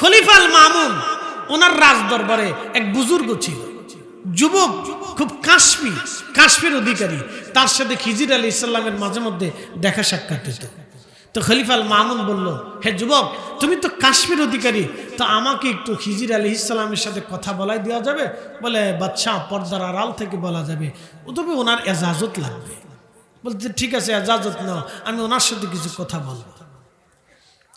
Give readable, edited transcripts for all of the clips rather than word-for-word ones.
খলিফা আল মামুন ওনার রাজ দরবারে এক বুজুর্গ ছিল, যুবক, খুব কাশ্মীর অধিকারী। তার সাথে খিজির আলাইহিস সালামের মাঝে মধ্যে দেখা সাক্ষাৎ হতো। তো খলিফা আল মামুন বলল, হে যুবক, তুমি তো কাশ্মীর অধিকারী, তো আমাকে একটু খিজির আলাইহিস সালামের সাথে কথা বলাই দেওয়া যাবে? বলে, বাদশাহ, পর্দার আড়াল থেকে বলা যাবে, তবে ওনার এজাজত লাগবে। বলতে, ঠিক আছে, এজাজত নাও, আমি ওনার সাথে কিছু কথা বলবো।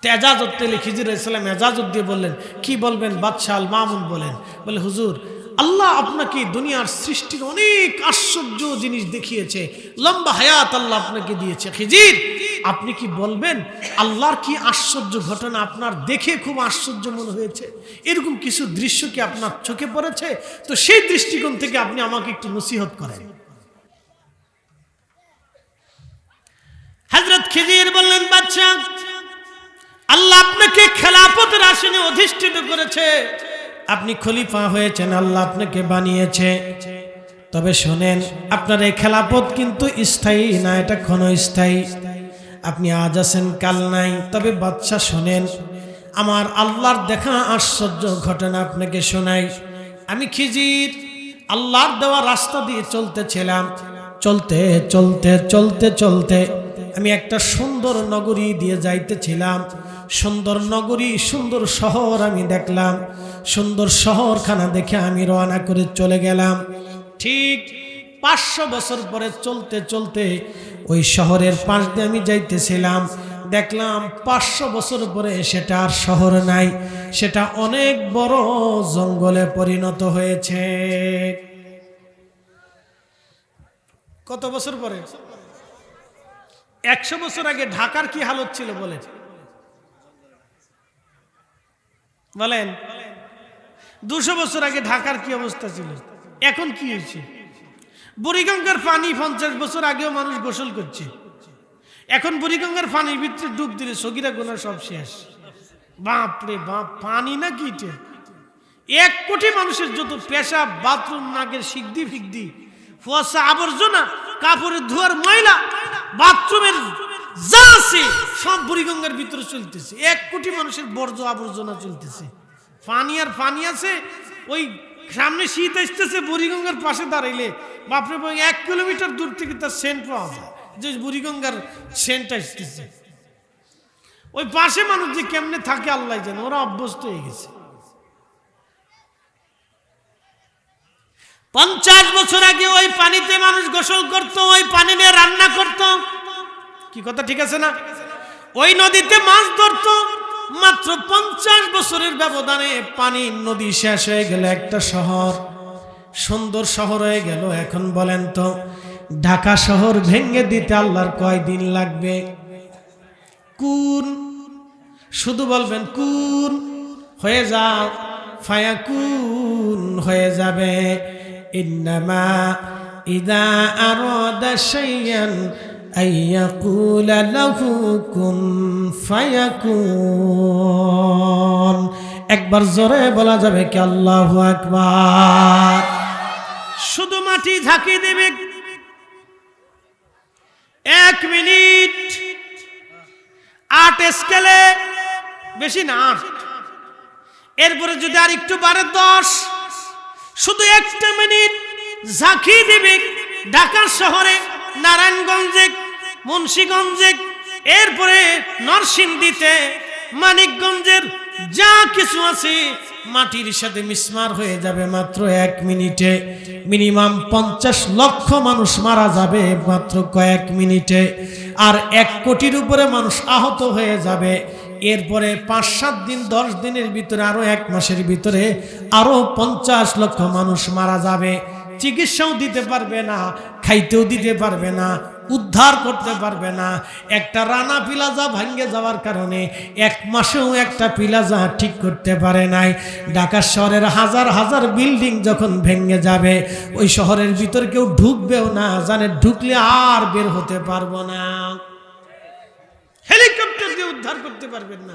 তো এজাজত পেলে খিজির আলাইহিস সালাম এজাজত দিয়ে বললেন, কি বলবেন? বাদশাহ আল মামুন বলেন। বলে, হুজুর, আল্লাহ আপনাকে দুনিয়ার সৃষ্টির অনেক আশ্চর্য জিনিস দেখিয়েছে, লম্বা হায়াত আল্লাহ আপনাকে দিয়েছে। খিজির, আপনি কি বলবেন আল্লাহর কি আশ্চর্য ঘটনা আপনার দেখে খুব আশ্চর্য মনে হয়েছে? এরকম কিছু দৃশ্য কি আপনার চোখে পড়েছে? তো সেই দৃষ্টিকোণ থেকে আপনি আমাকে একটু নসিহত করেন। হযরত খিজির বললেন, বাদশাহ, আল্লাহ আপনাকে খেলাফতের আসনে অধিষ্ঠিত করেছে, আপনি খলিফা হয়েছেন, আল্লাহ আপনাকে বানিয়েছে। তবে শোনেন, আপনার এই খেলাফত কিন্তু স্থায়ী না, এটা ক্ষণস্থায়ী। আপনি আজ আছেন, কাল নাই। তবে বাদশাহ শোনেন, আমার আল্লাহর দেখা আশ্চর্য ঘটনা আপনাকে শোনাই। আমি খিজির আল্লাহর দেওয়া রাস্তা দিয়ে চলতেছিলাম, চলতে চলতে চলতে চলতে আমি একটা সুন্দর নগরী দিয়ে যাইতেছিলাম। সুন্দর নগরী, সুন্দর শহর আমি দেখলাম। সুন্দর শহরখানা দেখে আমি রওনা করে চলে গেলাম। ঠিক 500 বছর পরে চলতে চলতে ওই শহরের পাশ দিয়ে আমি যাইতেছিলাম। দেখলাম 500 বছর পরে সেটা আর শহর নাই, সেটা অনেক বড় জঙ্গলে পরিণত হয়েছে। কত বছর পরে? 100 বছর আগে ঢাকার কি হালত ছিল বলেন? 200 বছর আগে ঢাকার কি অবস্থা ছিল? এখন কি হয়েছে? বুড়িগঙ্গার পানি 50 বছর আগেও মানুষ গোসল করছে। এখন বুড়িগঙ্গার পানির ভিতরে ডুব দিলে সগীরা গুনাহ সব শেষ। বাপরে বাপ, পানি না কি? 1 কোটি মানুষের যত পেশাব, বাথরুম, নাকের সিদ্ধি ফিগদি, ফোয়াশা, আবর্জনা, কাপড়ের ধোয়ার ময়লা, বাথরুমের যা আছে সব বুড়িগঙ্গার ভিতরে চলতেছে। 1 কোটি মানুষের বর্জ্য আবর্জনা চলতেছে। পানি আর পানি আছে। ওই সামনে শীত আসতেছে, বুড়িগঙ্গার পাশে দাঁড়াইলে বাপরে বাপ 1 কিলোমিটার দূর থেকে তার সেন্ট পাওয়া যায়, যে বুড়িগঙ্গার সেন্ট আসতেছে। ওই পাশে মানুষ যে কেমনে থাকে আল্লাহ জানে, ওরা অভ্যস্ত হয়ে গেছে। 50 বছর আগে ওই পানিতে মানুষ গোসল করত, ওই পানি নিয়ে রান্না করত। কি কথা ঠিক আছে না? ওই নদীতে মাছ ধরত। মাত্র 50 বছরের ব্যবধানে পানি, নদী শেষ হয়ে গেল, একটা শহর, সুন্দর শহর হয়ে গেল। এখন বলেন তো, ঢাকা শহর ভেঙে দিতে আল্লাহর কয়দিন লাগবে? কুন, শুধু বলবেন কুন, হয়ে যাও, ফায়াকুন, হয়ে যাবে। ইন্নামা ইযা আরাদা শাইআন আইয়াকুলা লাহু কুন ফায়াকুন। একবার জোরে বলা যাবে কি আল্লাহু আকবার? শুধু মাটি ঝাঁকি দেবে 1 মিনিট, 8 স্কেলে, বেশি না 8। এরপরে যদি আর একটু বাড়ে 10, শুধু 1 মিনিট ঝাঁকি দিবে ঢাকা শহরে, নারায়ণগঞ্জে, মুন্সিগঞ্জে, এরপরে নরসিংদীতে, মানিকগঞ্জের যা কিছু আছে মাটির সাথে মিসমার হয়ে যাবে মাত্র 1 মিনিটে। মিনিমাম 50 লক্ষ মানুষ মারা যাবে মাত্র কয়েক মিনিটে। আর 1 কোটির উপরে মানুষ আহত হয়ে যাবে। এরপরে 5-7 দিন, 10 দিনের ভিতরে, আরো 1 মাসের ভিতরে আরো 50 লক্ষ মানুষ মারা যাবে। চিকিৎসাও দিতে পারবে না, খাইতেও দিতে পারবে না, উদ্ধার করতে পারবে না। একটা রানা প্লাজা ভেঙে যাওয়ার কারণে 1 মাসেও একটা প্লাজা ঠিক করতে পারে নাই। ঢাকা শহরের হাজার হাজার বিল্ডিং যখন ভেঙে যাবে, ওই শহরের ভিতর কেউ ঢুকবেও না, জানে ঢুকলে আর বের হতে পারবো না। হেলিকপ্টার দিয়ে উদ্ধার করতে পারবেন না।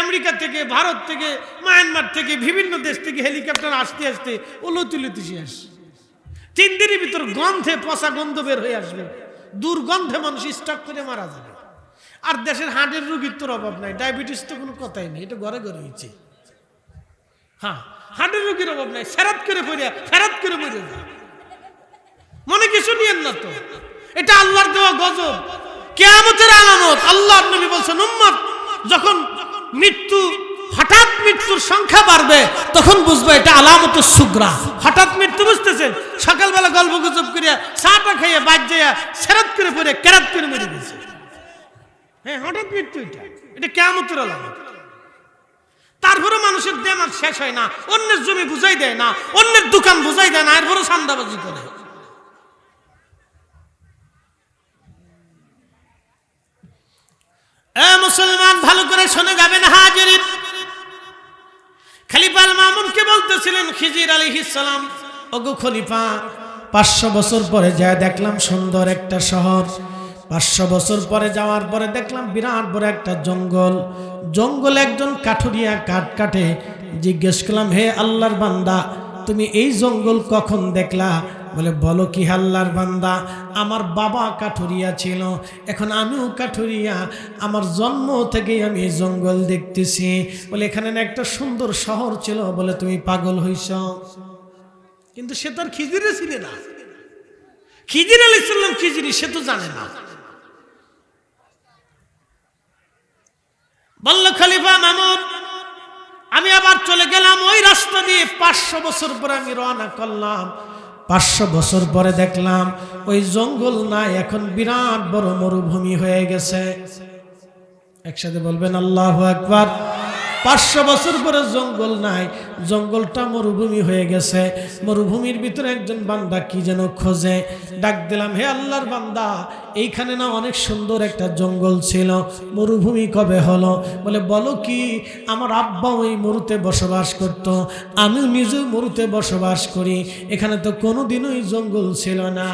আমেরিকা থেকে, ভারত থেকে, মায়ানমার থেকে, বিভিন্ন দেশ থেকে হেলিকপ্টার আসতে আসতে উলতি শেষ। 3 দিনের ভিতর গন্ধে, পচা গন্ধ বের হয়ে আসবে, দুর্গন্ধে মানুষ স্ট্রোক করে মারা যাবে। আর দেশের হার্টের রোগীর তোর অভাব নাই, ডায়াবেটিস তো কোনো কথাই নেই, এটা ঘরে ঘরে হয়েছে। হ্যাঁ, হাঁটুর রোগীর অভাব নাই, ফেরাত করে পড়িয়া ফেরাত করে পড়ে যায়। মনে কিছু নিয়েন না তো, এটা আল্লাহর দেওয়া গজব, কিয়ামতের আলামত। আল্লাহ নবী বলছেন, উম্মত যখন মৃত্যু হঠাৎ মৃত্যুর সংখ্যা বাড়বে তখন বুঝবে এটা আলামতের সুগরা। হঠাৎ মৃত্যু বুঝতেছেন, সকালবেলা গল্প গুজব করিয়া চাটা খাইয়া বাদ যাইয়া সেরাত করে পড়ে কেরাত করে মেরে দিয়েছে। হ্যাঁ, হঠাৎ মৃত্যু, এটা কিয়ামতের আলামত। তারপরে মানুষের দেমাগ শেষ হয় না, অন্যের জমি বুঝাই দেয় না, অন্যের দোকান বুঝাই দেয় না, এরপরে সান্দাবাজি করে। মুসলমান ভালো করে শুনে যাবেন হাজিরিন। খলিফা আল মামুনকে বলতেছিলেন খিজির আলাইহিস সালাম, ওগো খলিফা, 500 বছর পরে যায় দেখলাম সুন্দর একটা শহর। 500 বছর পরে যাওয়ার পরে দেখলাম বিরাট বড় একটা জঙ্গল। জঙ্গলে একজন কাঠুরিয়া কাঠ কাটে। জিজ্ঞেস করলাম, হে আল্লাহর বান্দা, তুমি এই জঙ্গল কখন দেখলা? বলে, বলো কি আল্লাহর বান্দা, আমার বাবা কাঠুরিয়া ছিল, এখন আমিও কাঠুরিয়া, আমার জন্ম থেকেই আমি এই জঙ্গল দেখতেছি। বলে, এখানে না একটা সুন্দর শহর ছিল। বলে, তুমি পাগল হইছ? কিন্তু সে তো আর খিজিরে ছিল না। খিজির আলাইহিস সালাম খিজিরি, সে তো জানে না। বলল খলিফা মামুন, আমি আবার চলে গেলাম ওই রাস্তা দিয়ে। 500 বছর পরে আমি রওনা করলাম। 500 বছর পরে দেখলাম ওই জঙ্গল নাই, এখন বিরাট বড় মরুভূমি হয়ে গেছে। একসাথে বলবেন আল্লাহু আকবার। 500 বছর পরে জঙ্গল নাই, জঙ্গলটা মরুভূমি হয়ে গেছে। মরুভূমির ভিতরে একজন বান্দা কি যেন খোঁজে। ডাক দিলাম, হে আল্লাহর বান্দা, এইখানে না অনেক সুন্দর একটা জঙ্গল ছিল, মরুভূমি কবে হলো? বলে, বলো কি, আমার আব্বা ওই মরুতে বসবাস করত, আমিও নিজেও মরুতে বসবাস করি, এখানে তো কোনোদিনই জঙ্গল ছিল না।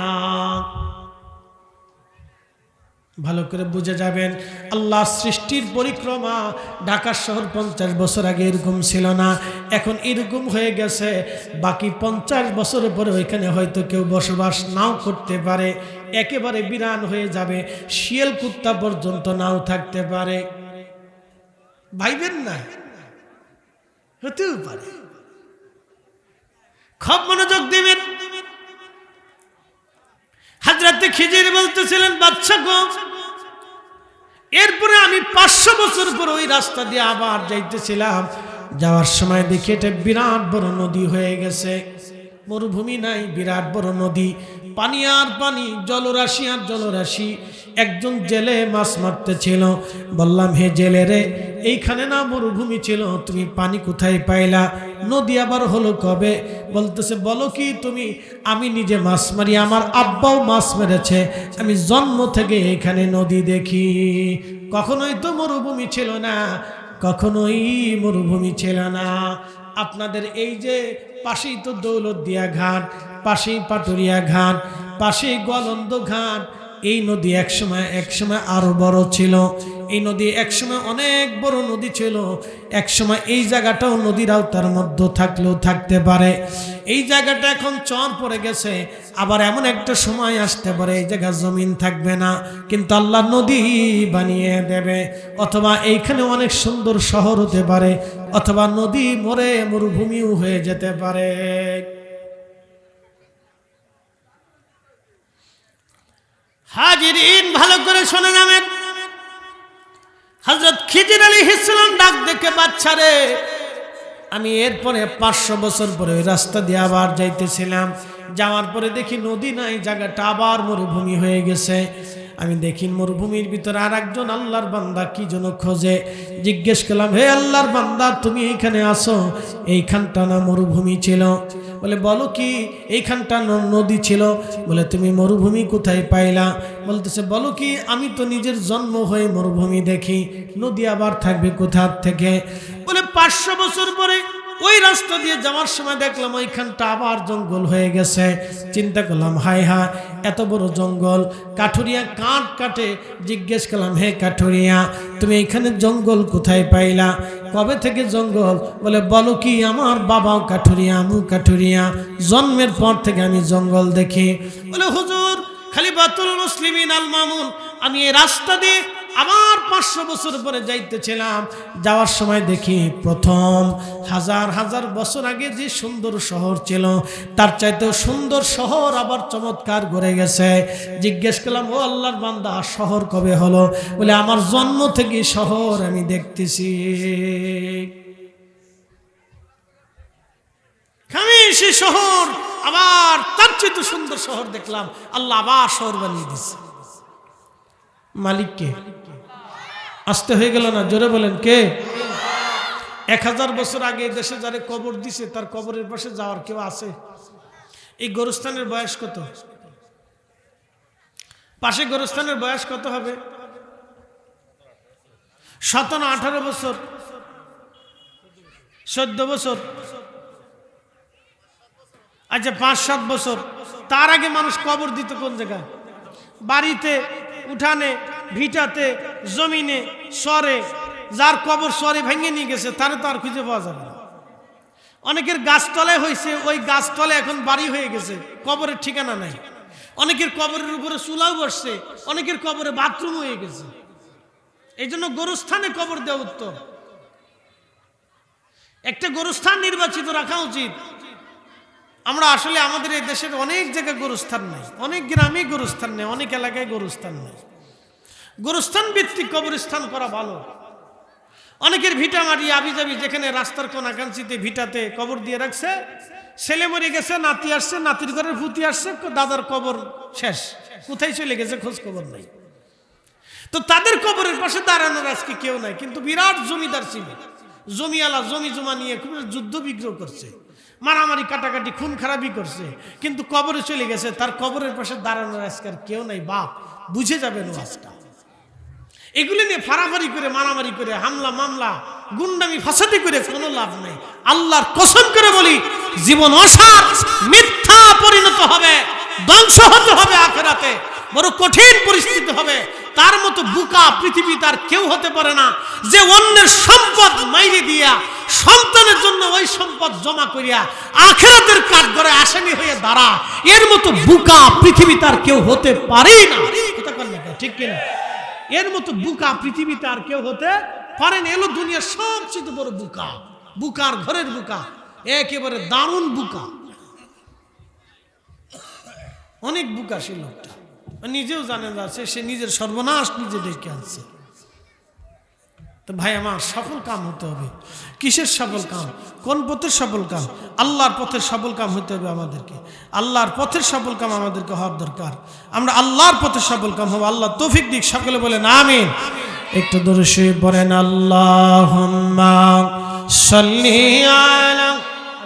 ভালো করে বুঝে যাবেন, আল্লাহ সৃষ্টির পরিক্রমা। ঢাকা শহর 50 বছর আগে এরকম ছিল না, এখন এরকম হয়ে গেছে। বাকি 50 বছরের পরে ওইখানে হয়তো কেউ বসবাস নাও করতে পারে, একেবারে বিরান হয়ে যাবে, শিয়াল কুত্তা পর্যন্ত নাও থাকতে পারে। ভাইবেন না, হতেও পারে। খুব মনোযোগ দিবেন। হযরত খিজির বলতেছিলেন, বাদশা গো, এরপরে আমি 500 বছর পর ওই রাস্তা দিয়ে আবার যাইতেছিলাম। যাওয়ার সময় দেখি এটা বিরাট বড় নদী হয়ে গেছে। মরুভূমি নাই, বিরাট বড় নদী, পানি আর পানি, জলরাশি আর জলরাশি। একজন জেলে মাছ মারতে ছিল। বললাম, হে জেলে রে, এইখানে না মরুভূমি ছিল, তুমি পানি কোথায় পাইলা? নদী আবার হলো কবে? বলতেছে, বলো কি তুমি? আমি নিজে মাছ মারি, আমার আব্বাও মাছ মেরেছে, আমি জন্ম থেকে এখানে নদী দেখি। কখনোই তো মরুভূমি ছিল না, কখনোই মরুভূমি ছিল না। আপনাদের এই যে পাশেই তো দৌলতদিয়া ঘাট, পাশেই পাটুরিয়া ঘাট, পাশেই গোয়ালন্দ ঘাট। এই নদী একসময় আরো বড় ছিল। এই নদী একসময় অনেক বড় নদী ছিল। একসময় এই জায়গাটাও নদীর আওতার মধ্যে থাকলেও থাকতে পারে। এই জায়গাটা এখন চর পড়ে গেছে। আবার এমন একটা সময় আসতে পারে এই জায়গা জমিন থাকবে না, কিন্তু আল্লাহ নদী বানিয়ে দেবে। অথবা এইখানে অনেক সুন্দর শহর হতে পারে, অথবা নদী মরে মরুভূমিও হয়ে যেতে পারে। হাজিরিন, ভালো করে শুনে যাবেন। হযরত খিজির আলাইহিস সালাম ডাক দেখে, বাচ্চা রে, আমি এরপরে 500 বছর পরে ওই রাস্তা দিয়ে আবার যাইতেছিলাম। যাওয়ার পরে দেখি নদী নাই, জায়গাটা আবার মরুভূমি হয়ে গেছে। আমি দেখি মরুভূমির ভিতরে আর একজন আল্লাহর বান্দা কি যেন খোঁজে। জিজ্ঞেস করলাম, হে আল্লাহর বান্দা, তুমি এইখানে আসো? এইখানটা না মরুভূমি ছিল? বলে, বলো কি, এইখানটা নদী ছিল। বলে, তুমি মরুভূমি কোথায় পাইলা? বলতেছে, বলো কি, আমি তো নিজের জন্ম হয়ে মরুভূমি দেখি, নদী আবার থাকবে কোথা থেকে? বলে, 500 বছর পরে ওই রাস্তা দিয়ে যাওয়ার সময় দেখলাম ওইখানটা আবার জঙ্গল হয়ে গেছে। চিন্তা করলাম, হায় হায়, এত বড় জঙ্গল। কাঠুরিয়া কাঠ কাটে। জিজ্ঞেস করলাম, হে কাঠুরিয়া, তুমি এইখানে জঙ্গল কোথায় পাইলা? কবে থেকে জঙ্গল? বলে, বলো কি, আমার বাবাও কাঠুরিয়া, আমিও কাঠুরিয়া, জন্মের পর থেকে আমি জঙ্গল দেখি। বলে, হুজুর খলিফাতুল মুসলিমিন আল মামুন, আমি এই রাস্তা দিয়ে আবার 500 বছর পরে যাইতেছিলাম, যাওয়ার সময় দেখি প্রথম হাজার হাজার বছর আগে যে সুন্দর শহর ছিল তার চাইতেও সুন্দর শহর আবার চমৎকার গড়ে গেছে। জিজ্ঞেস করলাম, ও আল্লাহর বান্দা, শহর কবে হলো? বলে, আমার জন্ম থেকে শহর আমি দেখতেছি। আমি সে শহর আবার তার চেয়ে সুন্দর শহর দেখলাম। আল্লাহ আবার শহর বানিয়ে দিচ্ছে। মালিককে আসতে হয়ে গেল না? জোরে বলেন কে? 1000 বছর আগে দেশে যারে কবর দিছে তার কবরের পাশে যাওয়ার কেউ আছে? এই গোরস্থানের বয়স কত? পাশে গোরস্থানের বয়স কত হবে? 17 18 বছর, 14 বছর, আচ্ছা 5-7 বছর। তার আগে মানুষ কবর দিত কোন জায়গায়? বাড়িতে, উঠানে, ভিটাতে, জমিনে, সরে। যার কবর সরে ভেঙে নিয়ে গেছে তারে তো আর খুঁজে পাওয়া যাবে না। অনেকের গাছতলায় হয়েছে, ওই গাছতলায় এখন বাড়ি হয়ে গেছে, কবরের ঠিকানা নাই। অনেকের কবরের উপরে চুলাও বসছে, অনেকের কবরে বাথরুম হয়ে গেছে। এই জন্য গোরস্থানে কবর দেওয়া উত্তম। একটা গোরস্থান নির্বাচিত রাখা উচিত। আমরা আসলে আমাদের এই দেশের অনেক জায়গায় গোরস্থান নেই, অনেক গ্রামে গোরস্থান নেই, অনেক এলাকায় গোরস্থান নেই। গোরস্থান ভিত্তিক কবরস্থান করা ভালো। অনেকের ভিটা মাটি আবিজাবি, যেখানে রাস্তার কোনাকাঞ্চিতে ভিটাতে কবর দিয়ে রাখছে, ছেলে মরে গেছে, নাতি আসছে, নাতির ঘরের ভূতি আসছে, দাদার কবর শেষ, কোথায় চলে গেছে খোঁজ খবর নাই। তো তাদের কবরের পাশে দাঁড়ানোর আজকে কেউ নাই। কিন্তু বিরাট জমিদার ছিল, জমিওয়ালা জমি জমা নিয়ে খুব যুদ্ধ বিগ্রহ করছে, মারামারি কাটাকাটি খুন খারাপি করছে, কিন্তু কবরে চলে গেছে। তার কবরের পাশে দাঁড়ানোর আজকাল কেউ নাই। বাপ বুঝে যাবেন আজটা। এগুলি নিয়ে ফারাফারি করে, মারামারি করে, হামলা মামলা, গুন্ডামি ফাসাদি করে কোনো লাভ নেই। আল্লাহর কসম করে বলি, জীবন অসার, মিথ্যা পরিণত হবে, ধ্বংস হতে হবে আখিরাতে। বড় কঠিন পরিস্থিতি হবে। তার মতো বুকা পৃথিবীতে আর কেউ হতে পারে না, যে অন্যের সম্পদ মাইরে দিয়া সন্তানের জন্য ওই সম্পদ জমা করিয়া আখিরাতের কাঠগড়ায় আসামি হয়ে দাঁড়া। এর মতো বুকা পৃথিবীতে আর কেউ হতে পারে না। কথা বলেন না, ঠিক কিনা? এর মতো বুকা পৃথিবীতে আর কেউ হতে পারেন। এলো দুনিয়ার সবচেয়ে বড় বুকা, বুকার ঘরের বুকা, একেবারে দারুণ বুকা। অনেক বুকা সে লোকটা, নিজেও জানেন আছে, সে নিজের সর্বনাশ নিজে ডেকে আনছে। তো ভাই আমার, সফল কাম হতে হবে। কিসের সফল কাম? কোন পথের সফল কাম? আল্লাহর পথের সফল কাম হতে হবে আমাদেরকে। আল্লাহর পথের সফল কাম আমাদেরকে হওয়ার দরকার। আমরা আল্লাহর পথের সফল কাম হবো। আল্লাহ তৌফিক দিক। সকলে বলেন আমিন। একটু দূরে শুয়ে পড়েন, আল্লাহুম্মা সাল্লি আলা।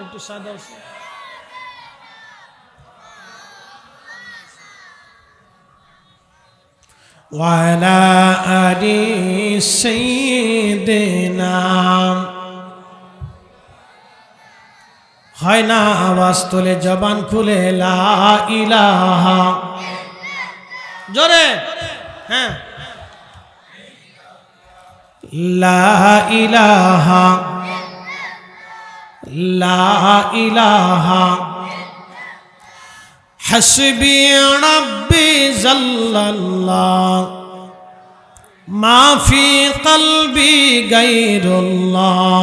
একটু সাদা ওয়ালা আলি সাইয়্যিদিনা। হয় না আওয়াজ তোলে, জবান খুলে লা ইলাহা, জোরে, হ্যাঁ, লা ইলাহা, লা ইলাহা হাসবি রাব্বি জাল্লাল্লাহ মা ফি কলবি গায়রুল্লাহ।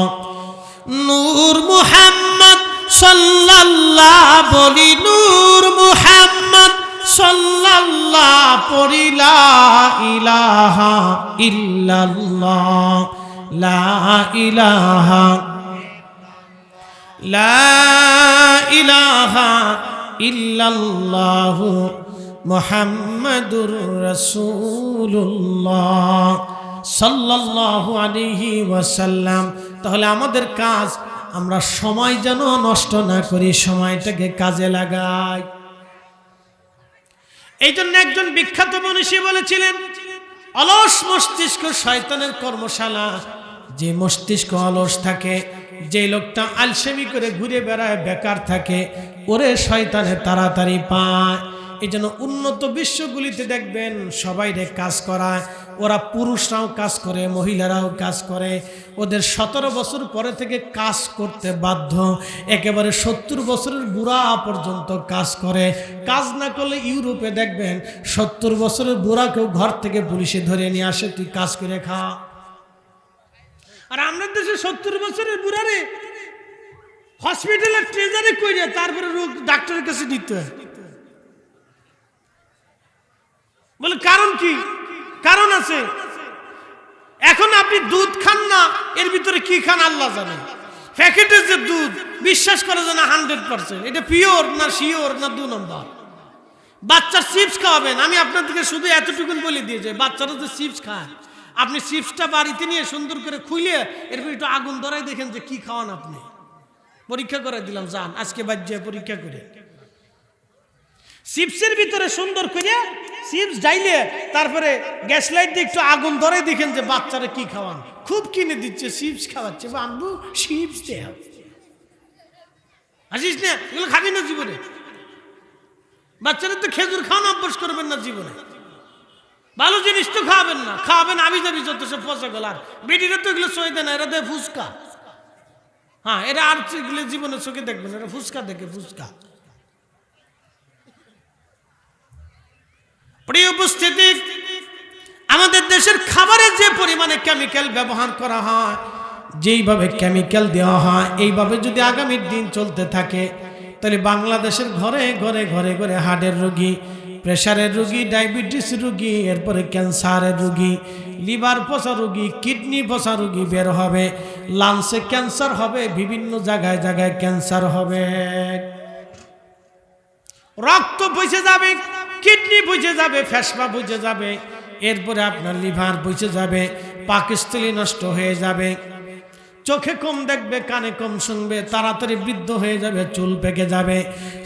নূর মুহাম্মদ সাল্লাল্লাহ বলি, নূর মুহাম্মদ সাল্লাল্লাহ পড়ি, লা ইলাহা ইল্লাল্লাহ, লা ইলাহা, লা ইলাহা ইল্লাল্লাহু মুহাম্মাদুর রাসূলুল্লাহ সাল্লাল্লাহু আলাইহি ওয়াসাল্লাম। তাহলে আমাদের কাজ, আমরা সময় যেন নষ্ট না করি, সময়টাকে কাজে লাগাই। এই জন্য একজন বিখ্যাত মনীষী বলেছিলেন, অলস মস্তিষ্ক শয়তানের কর্মশালা। যে মস্তিষ্ক অলস থাকে, যে লোকটা আলসেমি করে ঘুরে বেড়ায়, বেকার থাকে, ওরে শয়তানে তাড়াতাড়ি পায়। এই জন্য উন্নত বিশ্বগুলিতে দেখবেন সবাই কাজ করায়, ওরা পুরুষরাও কাজ করে, মহিলারাও কাজ করে। ওদের 17 বছর পরে থেকে কাজ করতে বাধ্য, একেবারে 70 বছরের বুড়া পর্যন্ত কাজ করে। কাজ না করলে ইউরোপে দেখবেন 70 বছরের বুড়াকেও ঘর থেকে পুলিশে ধরে নিয়ে আসে, তুই কাজ করে খা। আর আমাদের দেশে 70 বছরের বুড়ারে হসপিটালের ট্রেজারে কইরে তারপরে রোগ ডাক্তারের কাছে দিতে হয়। বলে কারণ কি? কারণ আছে। এখন আপনি দুধ খান না, এর ভিতরে কি খান আল্লাহ জানে। প্যাকেটের যে দুধ বিশ্বাস করে যে না 100% এটা পিওর না শিওর না 2 নম্বর। বাচ্চার চিপস খাওয়াবেন, আমি আপনাদেরকে শুধু এতটুকুন বলে দিয়ে যাই, বাচ্চারা যে চিপস খায়, আপনি চিপসটা বাড়িতে নিয়ে সুন্দর করে খুলে এরপর একটু আগুন ধরাই দেখেন যে কি খাওয়ান। আপনি পরীক্ষা করে দিলাম, যান আজকে বাজ্যে পরীক্ষা করে চিপসের ভিতরে সুন্দর করে চিপস ডাইলে তারপরে গ্যাস লাইট দিয়ে একটু আগুন ধরে দেখেন যে বাচ্চারা কি খাওয়ান। খুব কিনে দিচ্ছে, চিপস খাওয়াচ্ছে, আনবো চিপস দে, আসিস না, এগুলো খাবি না জীবনে। বাচ্চারা তো খেজুর খাওয়ানো অভ্যাস করবেন না জীবনে, ভালো জিনিস তো খাওয়াবেন না, খাওয়াবেন আবি যাবি যত সব পচা গলার। বেটিরা তো এগুলো সই দেয় না, এরা দেয় ফুচকা। হ্যাঁ, এরা আর জীবনে চোখে দেখবেন, এরা ফুচকা দেখে, ফুচকা। প্রিয় উপস্থিতি, আমাদের দেশের খাবারে যে পরিমাণে কেমিক্যাল ব্যবহার করা হয়, যেইভাবে কেমিক্যাল দেওয়া হয়, এইভাবে যদি আগামীর দিন চলতে থাকে তাহলে বাংলাদেশের ঘরে ঘরে ঘরে ঘরে হার্টের রোগী, প্রেশারের রোগী, ডায়াবেটিস রোগী, এরপরে ক্যান্সারের রোগী, লিভার পচা রোগী, কিডনি পচা রোগী বের হবে, লাংসে ক্যান্সার হবে, বিভিন্ন জায়গায় জায়গায় ক্যান্সার হবে, রক্ত বসে যাবে, কিডনি বুঝে যাবে, ফেসপা বুঝে যাবে, এরপরে আপনার লিভার বুঝে যাবে, পাকস্থলী নষ্ট হয়ে যাবে, চোখে কম দেখবে, কানে কম শুনবে, তাড়াতাড়ি বৃদ্ধ হয়ে যাবে, চুল পেকে যাবে,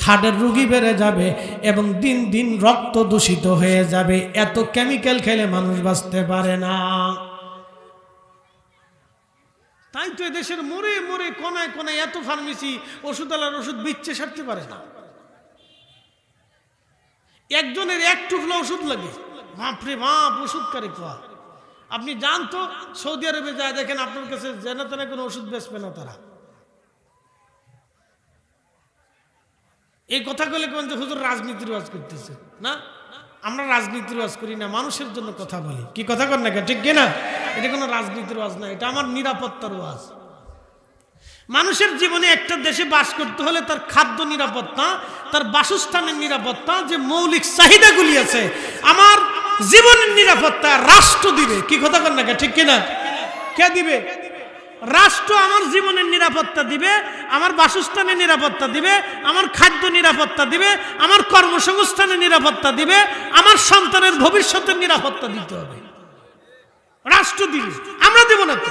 হার্টের রোগী বেড়ে যাবে এবং দিন দিন রক্ত দূষিত হয়ে যাবে। এত কেমিক্যাল খেলে মানুষ বাঁচতে পারে না। তাই তো এদেশের মোড়ে মোড়ে কোনায় কোনায় এত ফার্মেসি, ওষুধওয়ালার ওষুধ বিচ্ছে সারতে পারে না। একজনের এক টুকলো ওষুধ লাগে, বাপরে বাপ ওষুধকারী খোয়া। আপনি যান তো সৌদি আরবে যায় দেখেন, আপনার কাছে যেন তেন কোনো ওষুধ বেচবে না তারা। এই কথা বলে কোন যে হুজুর রাজনীতির ওয়াজ করতেছে না, আমরা রাজনীতির ওয়াজ করি না, মানুষের জন্য কথা বলি। কি কথা কর না, ঠিক কিনা? এটা কোনো রাজনীতির ওয়াজ না, এটা আমার নিরাপত্তার ওয়াজ। মানুষের জীবনে একটা দেশে বাস করতে হলে তার খাদ্য নিরাপত্তা, তার বাসস্থানের নিরাপত্তা, যে মৌলিক চাহিদাগুলি আছে, আমার জীবনের নিরাপত্তা রাষ্ট্র দিবে। কি কথা কর না, ঠিক কিনা? কে দিবে? রাষ্ট্র আমার জীবনের নিরাপত্তা দিবে, আমার বাসস্থানের নিরাপত্তা দিবে, আমার খাদ্য নিরাপত্তা দিবে, আমার কর্মসংস্থানের নিরাপত্তা দিবে, আমার সন্তানের ভবিষ্যতের নিরাপত্তা দিতে হবে। রাষ্ট্র দিবে, আমরা দেব না তো।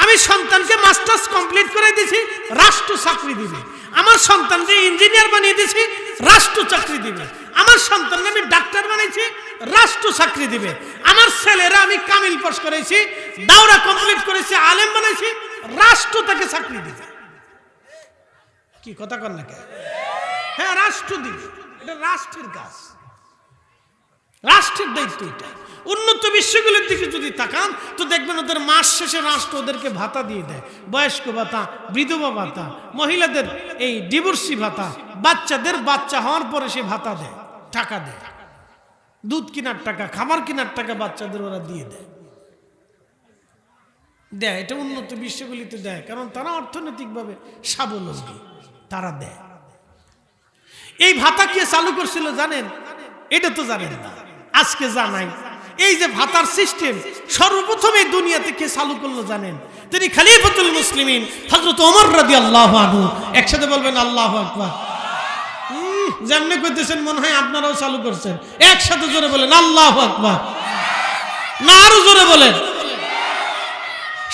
আমি সন্তানকে মাস্টার্স কমপ্লিট করে দিয়েছি, রাষ্ট্র চাকরি দিবে। আমার সন্তানকে ইঞ্জিনিয়ার বানিয়ে দিয়েছি, রাষ্ট্র চাকরি দিবে। আমার সন্তানকে আমি ডাক্তার বানিয়েছি, রাষ্ট্র চাকরি দিবে। আমার ছেলেরা আমি কামিল পাস করেছি, দাওরা কমপ্লিট করেছি, আলেম বানাইছি, রাষ্ট্র তাকে চাকরি দিবে। কি কথা কর না? হ্যাঁ, রাষ্ট্র দিবে, এটা রাষ্ট্রের কাজ, রাষ্ট্রের দায়িত্ব এটা। উন্নত বিশ্বগুলির দিকে যদি তাকান তো দেখবেন ওদের মাস শেষে রাষ্ট্র ওদেরকে ভাতা দিয়ে দেয়, বয়স্ক ভাতা, বিধবা ভাতা, মহিলাদের এই ডিভোর্সি ভাতা, বাচ্চাদের বাচ্চা হওয়ার পরে সে ভাতা দেয়, টাকা দেয়, দুধ কেনার টাকা, খাবার কেনার টাকা বাচ্চাদের ওরা দিয়ে দেয়। এটা উন্নত বিশ্বগুলিতে দেয়, কারণ তারা অর্থনৈতিকভাবে স্বাবলম্বী, তারা দেয়। এই ভাতা কে চালু করছিল জানেন? এটা তো জানেন না, আজকে জানাই। এই যে ভাতার সিস্টেম সর্বপ্রথম এই দুনিয়াতে কে চালু করলো জানেন? তিনি খলিফাতুল মুসলিমিন হযরত ওমর রাদিয়াল্লাহু আনহু। একসাথে বলবেন আল্লাহু আকবার। যেমনি করতেছেন মনে হয় আপনারাও চালু করছেন। একসাথে জোরে বলেন আল্লাহু আকবার। না আরো জোরে বলেন।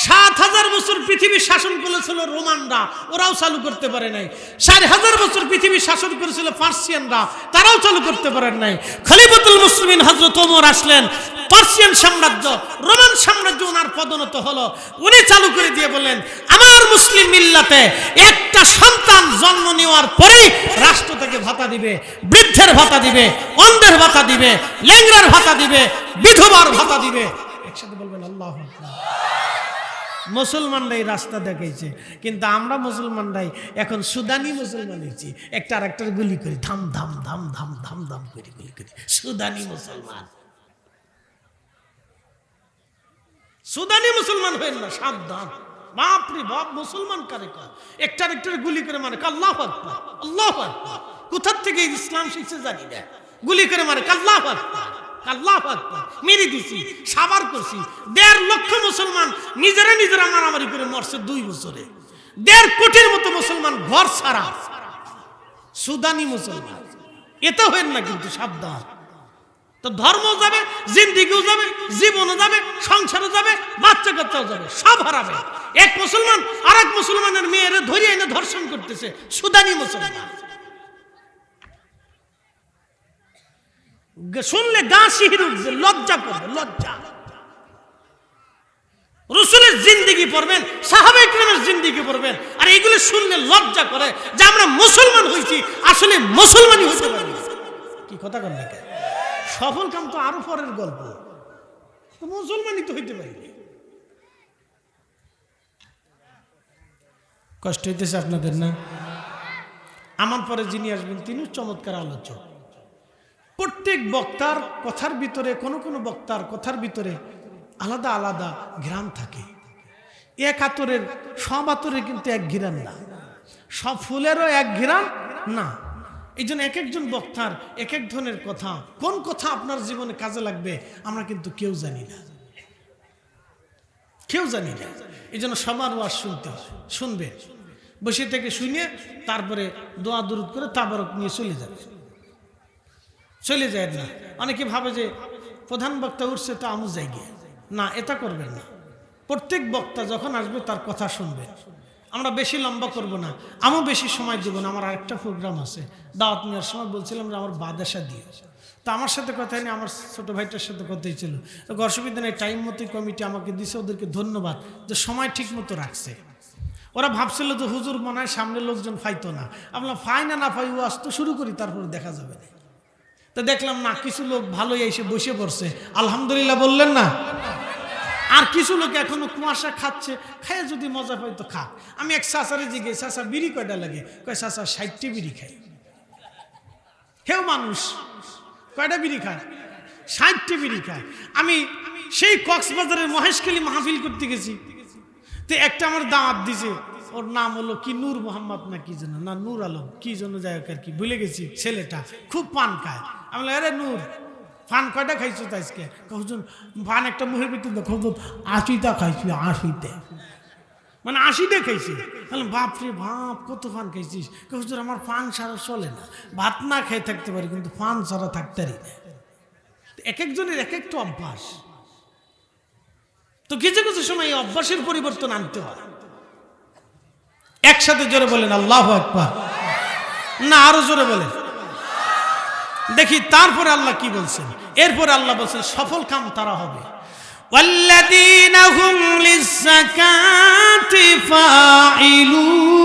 ৭,০০০ বছর পৃথিবী শাসন করেছিল রোমানরা, ওরাও চালু করতে পারে নাই। ৪,০০০ বছর পৃথিবী শাসন করেছিল পার্সিয়ানরা, তারাও চালু করতে পারেন নাই। খলিফাতুল মুসলিমিন হযরত ওমর আসলেন, পার্সিয়ান সাম্রাজ্য, রোমান সাম্রাজ্য ওনার পদোন্নত হলো, উনি চালু করে দিয়ে বললেন আমার মুসলিম মিল্লাতে একটা সন্তান জন্ম নেওয়ার পরেই রাষ্ট্র থেকে ভাতা দিবে, বৃদ্ধের ভাতা দিবে, অন্ধের ভাতা দিবে, ল্যাংড়ার ভাতা দিবে, বিধবার ভাতা দিবে। একসাথে বলবেন আল্লাহু আকবার। মুসলমানরাই রাস্তা দেখাইছে, কিন্তু আমরা মুসলমানরাই এখন সুদানি মুসলমান হয়েছি, একটা আর একটার গুলি করি, ধাম ধাম ধাম ধাম ধাম ধাম করে গুলি করি। সুদানি মুসলমান, সুদানি মুসলমান হইল না, সাবধান। বাপরে বাপ, মুসলমান কারে কয়? একটার একটার গুলি করে মানে আল্লাহু আকবার, আল্লাহু আকবার। কোথার থেকে ইসলাম শিখছে জানি না, গুলি করে মানে আল্লাহু আকবার, আল্লাহু আকবার। মেরে দিছি, সাবার করছি। 1.5 লক্ষ মুসলমান নিজেরা নিজেরা মারামারি করে মরছে 2 বছরে। 1.5 কোটির মতো মুসলমান ঘর ছাড়া, সুদানি মুসলমান। এটা হইল না, কিন্তু সাবধান। তো ধর্ম যাবে, জিন্দিগিও যাবে, জীবনও যাবে, সংসারও যাবে, বাচ্চা কাচ্চাও যাবে, সব হারাবে। এক মুসলমান আর এক মুসলমানের মেয়েরে ধরে এনে ধর্ষণ করতেছে, সুদানি মুসলমান। শুনলে গা শিহরে উঠবে, লজ্জা করবে, লজ্জা। রাসূলের জিন্দেগি পড়বেন, সাহাবায়ে কেরামের জিন্দেগি পড়বেন, আর এগুলো শুনলে লজ্জা করে যে আমরা মুসলমান হইছি, আসলে মুসলমানই হতে পারি। কি কথা বলেন না? সফল কাম তো আরো পরের গল্প, মুসলমানই তো হইতে পারি। কষ্ট হইতেছে আপনাদের না? আমার পরে যিনি আসবেন তিনি চমৎকার আলোচক। প্রত্যেক বক্তার কথার ভিতরে, কোনো কোনো বক্তার কথার ভিতরে আলাদা আলাদা ঘ্রাণ থাকে। এক আতরের সব আতরের কিন্তু এক ঘিরান না, সব ফুলেরও এক ঘিরান না। এই জন্য এক একজন বক্তার এক এক ধরনের কথা, কোন কথা আপনার জীবনে কাজে লাগবে আমরা কিন্তু কেউ জানি না, কেউ জানি না। এই জন্য সবার ওয়াজ শুনতে হয়, শুনবে, বসে থেকে শুনে তারপরে দোয়া দুরুদ করে তাবারক নিয়ে চলে যাবে, চলে যায় না। অনেকে ভাবে যে প্রধান বক্তা উঠছে তো আমু যাই গিয়ে, না, এটা করবেন না। প্রত্যেক বক্তা যখন আসবে তার কথা শুনবে। আমরা বেশি লম্বা করব না, আমিও বেশি সময় দেবো না। আমার আরেকটা প্রোগ্রাম আছে, দাওয়াত নেওয়ার সময় বলছিলাম যে আমার বাদেশা দিয়ে, তো আমার সাথে কথা নেই, আমার ছোটো ভাইটার সাথে কথাই ছিল। তো অসুবিধা নেই, টাইম মতোই কমিটি আমাকে দিছে, ওদেরকে ধন্যবাদ যে সময় ঠিক মতো রাখছে। ওরা ভাবছিল যে হুজুর মনে হয় সামনে লোকজন ফাইতো না, আমরা ফাই না না ফাই, ও আসতে শুরু করি, তারপরে দেখা যাবে না। তো দেখলাম না, কিছু লোক ভালোই এসে বসে পড়ছে, আলহামদুলিল্লাহ বললেন না। আর কিছু লোক এখনো কুয়াশা খাচ্ছে, খায় যদি মজা পাই তো খা। আমি এক চাচারে জিগে, চাচা বিড়ি কয়টা লাগে? কয় চাচা 60টি বিড়ি খাই। হেও মানুষ, কয়টা বিড়ি খায়? 60টি বিড়ি খায়। আমি সেই কক্সবাজারের মহেশখালী মাহফিল করতে গেছি, তো একটা আমার দাওয়াত দিছে, ওর নাম হলো কি নূর মোহাম্মদ না কি যেন, না নূর আলম কি জন্য, যাই হোক আর কি, ভুলে গেছি। ছেলেটা খুব পান খায়। আমি বললাম, আরে নূর, পান কয়টা খাইছো আজকে? হুজুর পান একটা মুখের ভিতরে দেখো, 80টা খাইছি, 80তে, মানে 80টা খাইছি। বললাম বাপরে বাপ, কত পান খাইছিস? হুজুর আমার পান ছাড়া চলে না, ভাত না খেয়ে থাকতে পারি কিন্তু পান ছাড়া থাকতে পারি না। এক একজনের এক একটা অভ্যাস, তো কিছু কিছু সময় এই অভ্যাসের পরিবর্তন আনতে হয়। একসাথে জোরে বলেন আল্লাহু আকবার, না আরো জোরে বলেন দেখি। তারপরে আল্লাহ কি বলছেন? এরপরে আল্লাহ বলছেন সফল কাম তারা হবে, ওয়াল্লাযীনা হুম লিয-যাকাতি ফাঈলুন।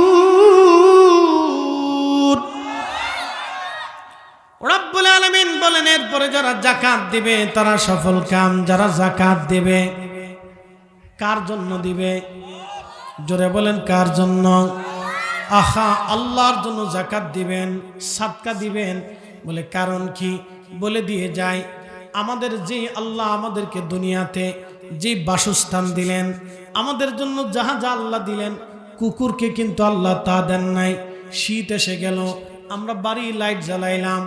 রব্বুল আলামিন বলেন এরপরে যারা যাকাত দিবে তারা সফল কাম। যারা যাকাত দিবে কার জন্য দিবে? জোরে বলেন কার জন্য? আহা, আল্লাহর জন্য যাকাত দিবেন, সাদকা দিবেন। বলে কারণ কি? বলে দিয়ে যায়, আমাদের যে আল্লাহ আমাদেরকে দুনিয়াতে যে বাসস্থান দিলেন, আমাদের জন্য যাহা যা আল্লাহ দিলেন, কুকুরকে কিন্তু আল্লাহ তা দেন নাই। শীত এসে গেল, আমরা বাড়ি লাইট জ্বালাইলাম,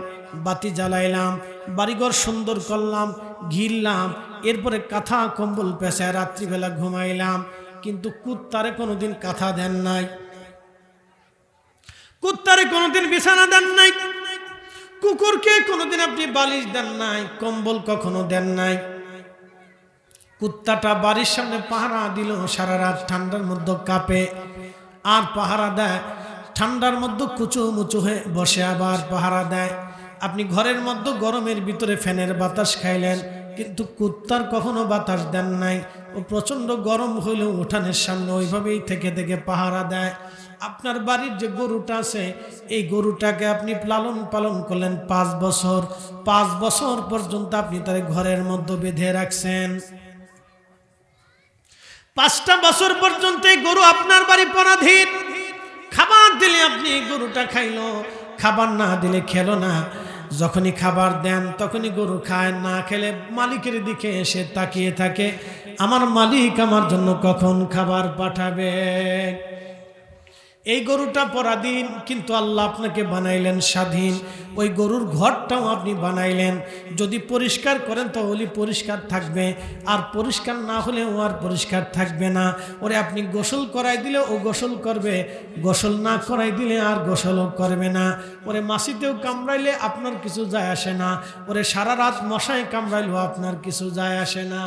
বাতি জ্বালাইলাম, বাড়িঘর সুন্দর করলাম, ঘিরলাম, এরপরে কাঁথা কম্বল পেঁচায় রাত্রিবেলা ঘুমাইলাম, কিন্তু কুত্তারে কোনোদিন কাঁথা দেন নাই, কুত্তারে কোনোদিন বিছানা দেন নাই, কুকুরকে কোনোদিন আপনি বালিশ দেন নাই, কম্বল কখনো দেন নাই। কুত্তাটা বাড়ির সামনে পাহারা দিল, সারা রাত ঠান্ডার মধ্যে কাঁপে আর পাহারা দেয়, ঠান্ডার মধ্যে কুচু মুচু হয়ে বসে আবার পাহারা দেয়। আপনি ঘরের মধ্যে গরমের ভিতরে ফ্যানের বাতাস খাইলেন, কিন্তু কুত্তার কখনো বাতাস দেন নাই। ও প্রচন্ড গরম হইলেও উঠানের সামনে ওইভাবেই থেকে থেকে পাহারা দেয়। আপনার বাড়ির যে গরুটা আছে, এই গরুটাকে আপনি লালন পালন করলেন 5 বছর। 5 বছর পর্যন্ত আপনি তার ঘরের মধ্যে বেঁধে রাখছেন। 5টা বছর পর্যন্ত এই গরু আপনার বাড়ি পরাধীন। খাবার দিলে আপনি গরুটা খাইলো, খাবার না দিলে খেলো না। যখনই খাবার দেন তখনই গরু খায়, না খেলে মালিকের দিকে এসে তাকিয়ে থাকে, আমার মালিক আমার জন্য কখন খাবার পাঠাবে। এই গরুটা পরাধীন, কিন্তু আল্লাহ আপনাকে বানাইলেন স্বাধীন। ওই গরুর ঘরটাও আপনি বানাইলেন, যদি পরিষ্কার করেন তাহলে পরিষ্কার থাকবে, আর পরিষ্কার না হলেও আর পরিষ্কার থাকবে না। ওরে আপনি গোসল করাই দিলে ও গোসল করবে, গোসল না করাই দিলে আর গোসলও করবে না। ওরে মাছিতেও কামড়াইলে আপনার কিছু যায় আসে না, ওরে সারা রাত মশায় কামড়াইলেও আপনার কিছু যায় আসে না।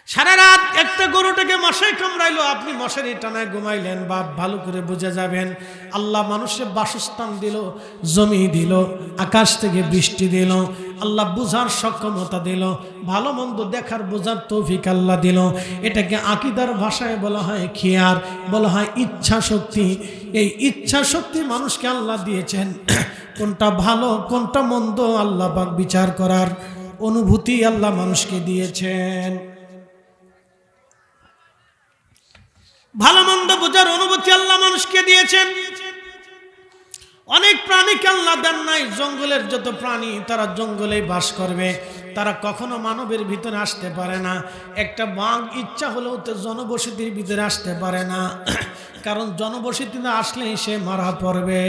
সারা রাত একটা গরুটাকে মশায় কামড়াইলো, আপনি মশারি টানায় ঘুমাইলেন। বাপ ভালো করে বুঝে যাবেন, আল্লাহ মানুষের বাসস্থান দিল, জমি দিল, আকাশ থেকে বৃষ্টি দিল, আল্লাহ বুঝার সক্ষমতা দিল, ভালো মন্দ দেখার বোঝার তৌফিক আল্লাহ দিল। এটাকে আকীদার ভাষায় বলা হয় খিয়ার, বলা হয় ইচ্ছা শক্তি। এই ইচ্ছা শক্তি মানুষকে আল্লাহ দিয়েছেন, কোনটা ভালো কোনটা মন্দ আল্লাহ পাক বিচার করার অনুভূতি আল্লাহ মানুষকে দিয়েছেন। ভালো মন্দ বোঝার অনুভূতি আল্লাহ মানুষকে দিয়েছেন। অনেক প্রাণীকে আল্লাহ দেন নাই। জঙ্গলের যত প্রাণী তারা জঙ্গলেই বাস করবে, তারা কখনো মানবের ভিতরে আসতে পারে না। একটা বাঘ ইচ্ছা হলেও তো জনবসতির ভিতরে আসতে পারে না, কারণ জনবসতিতে আসলেই সে মারা পড়বে।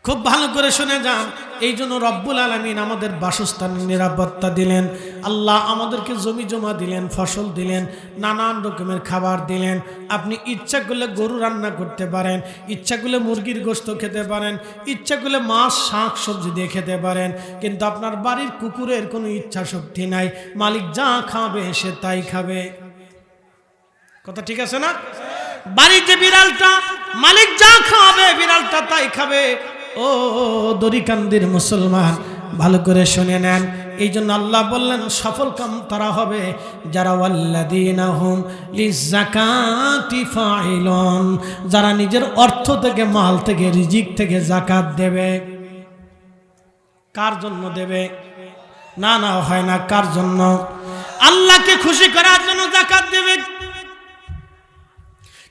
খুব ভালো করে শুনে যান, এই জন্য রব্বুল আলামিন আমাদের বাসস্থানের নিরাপত্তা দিলেন। আল্লাহ আমাদেরকে জমি জমা দিলেন, ফসল দিলেন, নানান রকমের খাবার দিলেন। আপনি ইচ্ছা করলে গরু রান্না করতে পারেন, ইচ্ছা করলে মুরগির গোশত খেতে পারেন, ইচ্ছা করলে মাছ শাক সবজি দিয়ে খেতে পারেন, কিন্তু আপনার বাড়ির কুকুরের কোনো ইচ্ছা শক্তি নাই। মালিক যা খাবে সে তাই খাবে। কথা ঠিক আছে না? বাড়ির যে বিড়ালটা, মালিক যা খাওয়াবে বিড়ালটা তাই খাবে। ও দরিকান্দির মুসলমান, ভালো করে শুনে নেন। এই জন্য আল্লাহ বললেন সফল কাম তারা হবে যারা ওয়াল্লাযীনা হুম লিযাকাতি ফাইলুন, যারা নিজের অর্থ থেকে, মাল থেকে, রিজিক থেকে যাকাত দেবে। কার জন্য দেবে? না না হয় না, কার জন্য? আল্লাহকে খুশি করার জন্য যাকাত দেবে।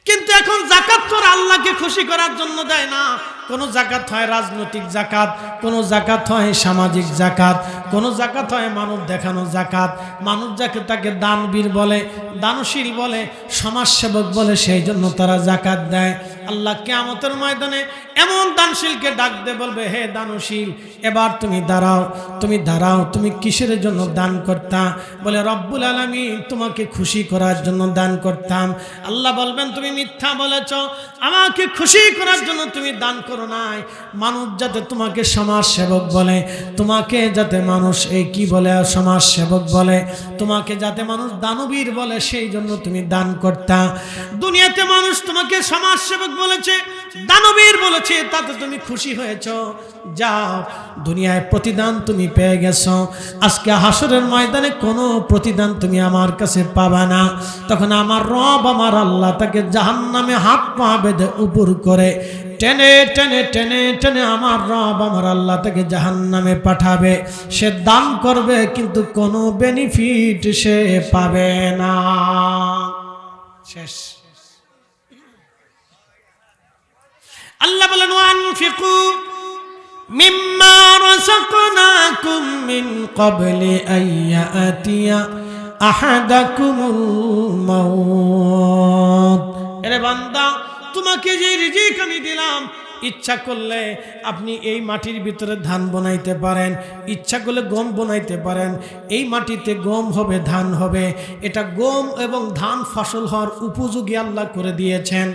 কিন্তু এখন যাকাত তো আল্লাহকে খুশি করার জন্য দেয় না। কোন যাকাত হয় রাজনৈতিক যাকাত, কোন যাকাত হয় সামাজিক যাকাত, কোন যাকাত হয় মানব দেখানো যাকাত। মানুষ যাকে তাকে দানবীর বলে, দানশীল বলে, সমাজসেবক বলে, সেই জন্য তারা যাকাত দেয়। আল্লাহ কিয়ামতের ময়দানে এমন দানশীলকে ডাক দিয়ে বলবে, হে দানশীল, এবার তুমি দাঁড়াও, তুমি দাঁড়াও, তুমি কিসের জন্য দান করতা? বলে রব্বুল আলামিন তোমাকে খুশি করার জন্য দান করতাম। আল্লাহ বলবেন তুমি মিথ্যা বলেছ, আমাকে খুশি করার জন্য তুমি দান করো নাই। মানুষ যাতে তোমাকে সমাজ সেবক বলে, তোমাকে যাতে মানুষ এই কি বলে সমাজ সেবক বলে, তোমাকে যাতে মানুষ দানবীর বলে, সেই জন্য তুমি দান করতা। দুনিয়াতে মানুষ তোমাকে সমাজ সেবক বলেছে, দানবীর বলেছে, তাতে তুমি খুশি হয়েছ। যাও, দুনিয়ায় প্রতিদান তুমি পেয়ে গেছো। আজকে হাসরের ময়দানে কোনো প্রতিদান তুমি আমার কাছে পাবা না। তখন আমার রব, আমার আল্লাহ তাকে জাহান্নামে হাত পা বেঁধে উপর করে টেনে টেনে টেনে টেনে আমার রব, আমার আল্লাহ তাকে জাহান্নামে পাঠাবে। সে দান করবে কিন্তু কোনো বেনিফিট সে পাবে না। শেষ। আল্লাহ বলেন ওয়ানফিকু মিম্মা রাযাকনাকুম মিন ক্বাবলি আইয়াতিয়া আহাদাকুমুল মাউত। আরে বান্দা, তোমাকে যে রিজিক আমি দিলাম, ইচ্ছা করলে আপনি এই মাটির ভিতরে ধান বনাইতে পারেন, ইচ্ছা করলে গম বনাইতে পারেন। এই মাটিতে গম হবে, ধান হবে। এটা গম এবং ধান ফসল হওয়ার উপযোগী আল্লাহ করে দিয়েছেন।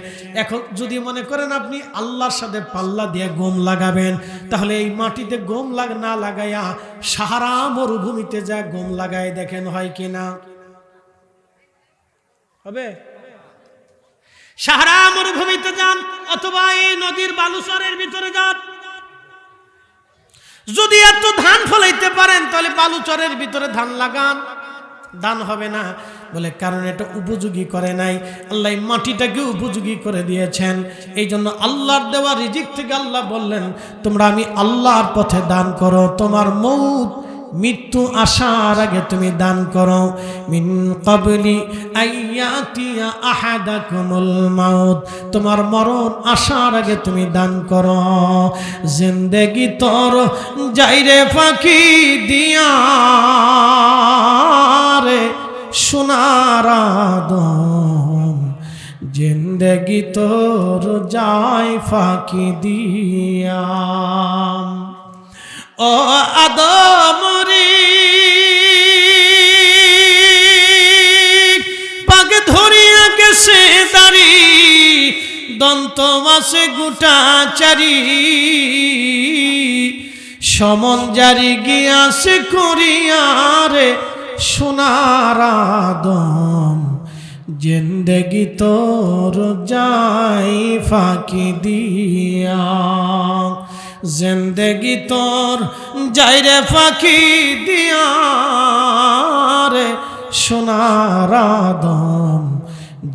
এখন যদি মনে করেন আপনি আল্লাহর সাথে পাল্লা দিয়ে গম লাগাবেন, তাহলে এই মাটিতে গম না লাগাইয়া সাহারা মরুভূমিতে যা গম লাগাই দেখেন হয় কিনা? হবে? সাহারা মরুভূমিতে যান, অথবা এই নদীর বালুচরের ভিতরে যান, যদি এত ধান ফলাইতে পারেন তাহলে বালুচরের ভিতরে ধান লাগান, ধান হবে না। বলে কারণ এটা উপযোগী করে নাই, আল্লাহ মাটিটাকে উপযোগী করে দিয়েছেন। এই জন্য আল্লাহর দেওয়া রিজিক থেকে আল্লাহ বললেন তোমরা আমি আল্লাহর পথে দান করো, তোমার মৃত্যু আসার আগে তুমি দান করো। মিন ক্বাবলি আইয়াতিয়া আহাদাকুমুল মাউত, তোমার মরণ আসার আগে তুমি দান করো। জিন্দেগি তোর যাইরে ফাঁকি দিয়া রে সোনার আদম, জিন্দেগি তোর যায় ফাঁকি দিয়া। ও আদম রে পাকে ধরিয়া গেছে দাড়ি, দন্ত মাসে গোটা চারি, সমন জারি গিয়াছে করিয়া রে সোনার আদম, জিন্দেগি তোর যাই ফাঁকি দিয়া। জিন্দেগি তোর যাইরে ফাঁকি দিয়া রে সোনার আদম,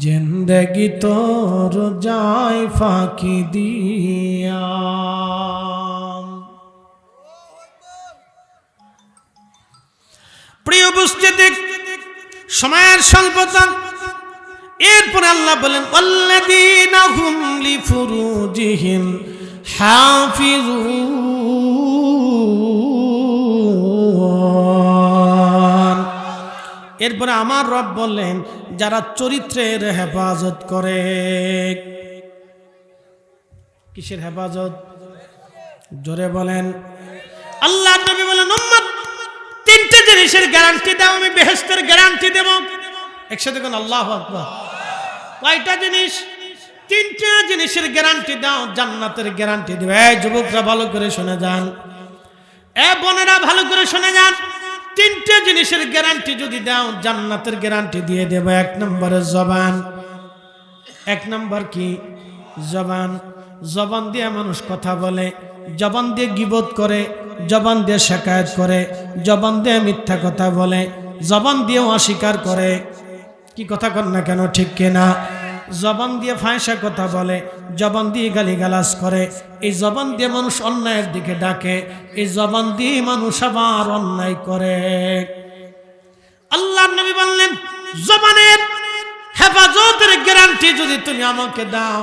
জিন্দেগি তোর যাই ফাঁকি দিয়া। প্রিয় উপস্থিতি, সময়ের স্বল্পতা। এরপরে আল্লাহ বলেন আল্লাযীনা হুম লিফুরুজিহিম হাফিজুন। এরপরে আমার রব বললেন যারা চরিত্রের হেফাজত করে। কিসের হেফাজত? জোরে বলেন। আল্লাহ নবী বলেন উম্মত তিনটে জিনিসের গ্যারান্টি দাও, আমি বেহেশতের গ্যারান্টি দেব। একসাথে কোন আল্লাহু আকবার। কয়টা জিনিস? তিনটা জিনিসের গ্যারান্টি দাও, জান্নাতের গ্যারান্টি দিবে। এই যুবকরা ভালো করে শুনে যান, এ বোনেরা ভালো করে শুনে যান। তিনটা জিনিসের গ্যারান্টি যদি দাও জান্নাতের গ্যারান্টি দিয়ে দেব। এক নম্বরে জবান। এক নম্বর কি? জবান। জবান দিয়ে মানুষ কথা বলে, জবান দিয়ে গীবত করে, জবান দিয়ে শিকায়ত করে, জবান দিয়ে মিথ্যা কথা বলে, জবান দিয়ে অস্বীকার করে। কি কথা কর না কেন, ঠিক কিনা? জবান দিয়ে ফাহিশা কথা বলে, জবান দিয়ে গালিগালাজ করে, এই জবান দিয়ে মানুষ অন্যায়ের দিকে ডাকে, এই জবান দিয়ে মানুষ আবার অন্যায় করে। আল্লাহর নবী বললেন জবানের হেফাজতের গ্যারান্টি যদি তুমি আমাকে দাও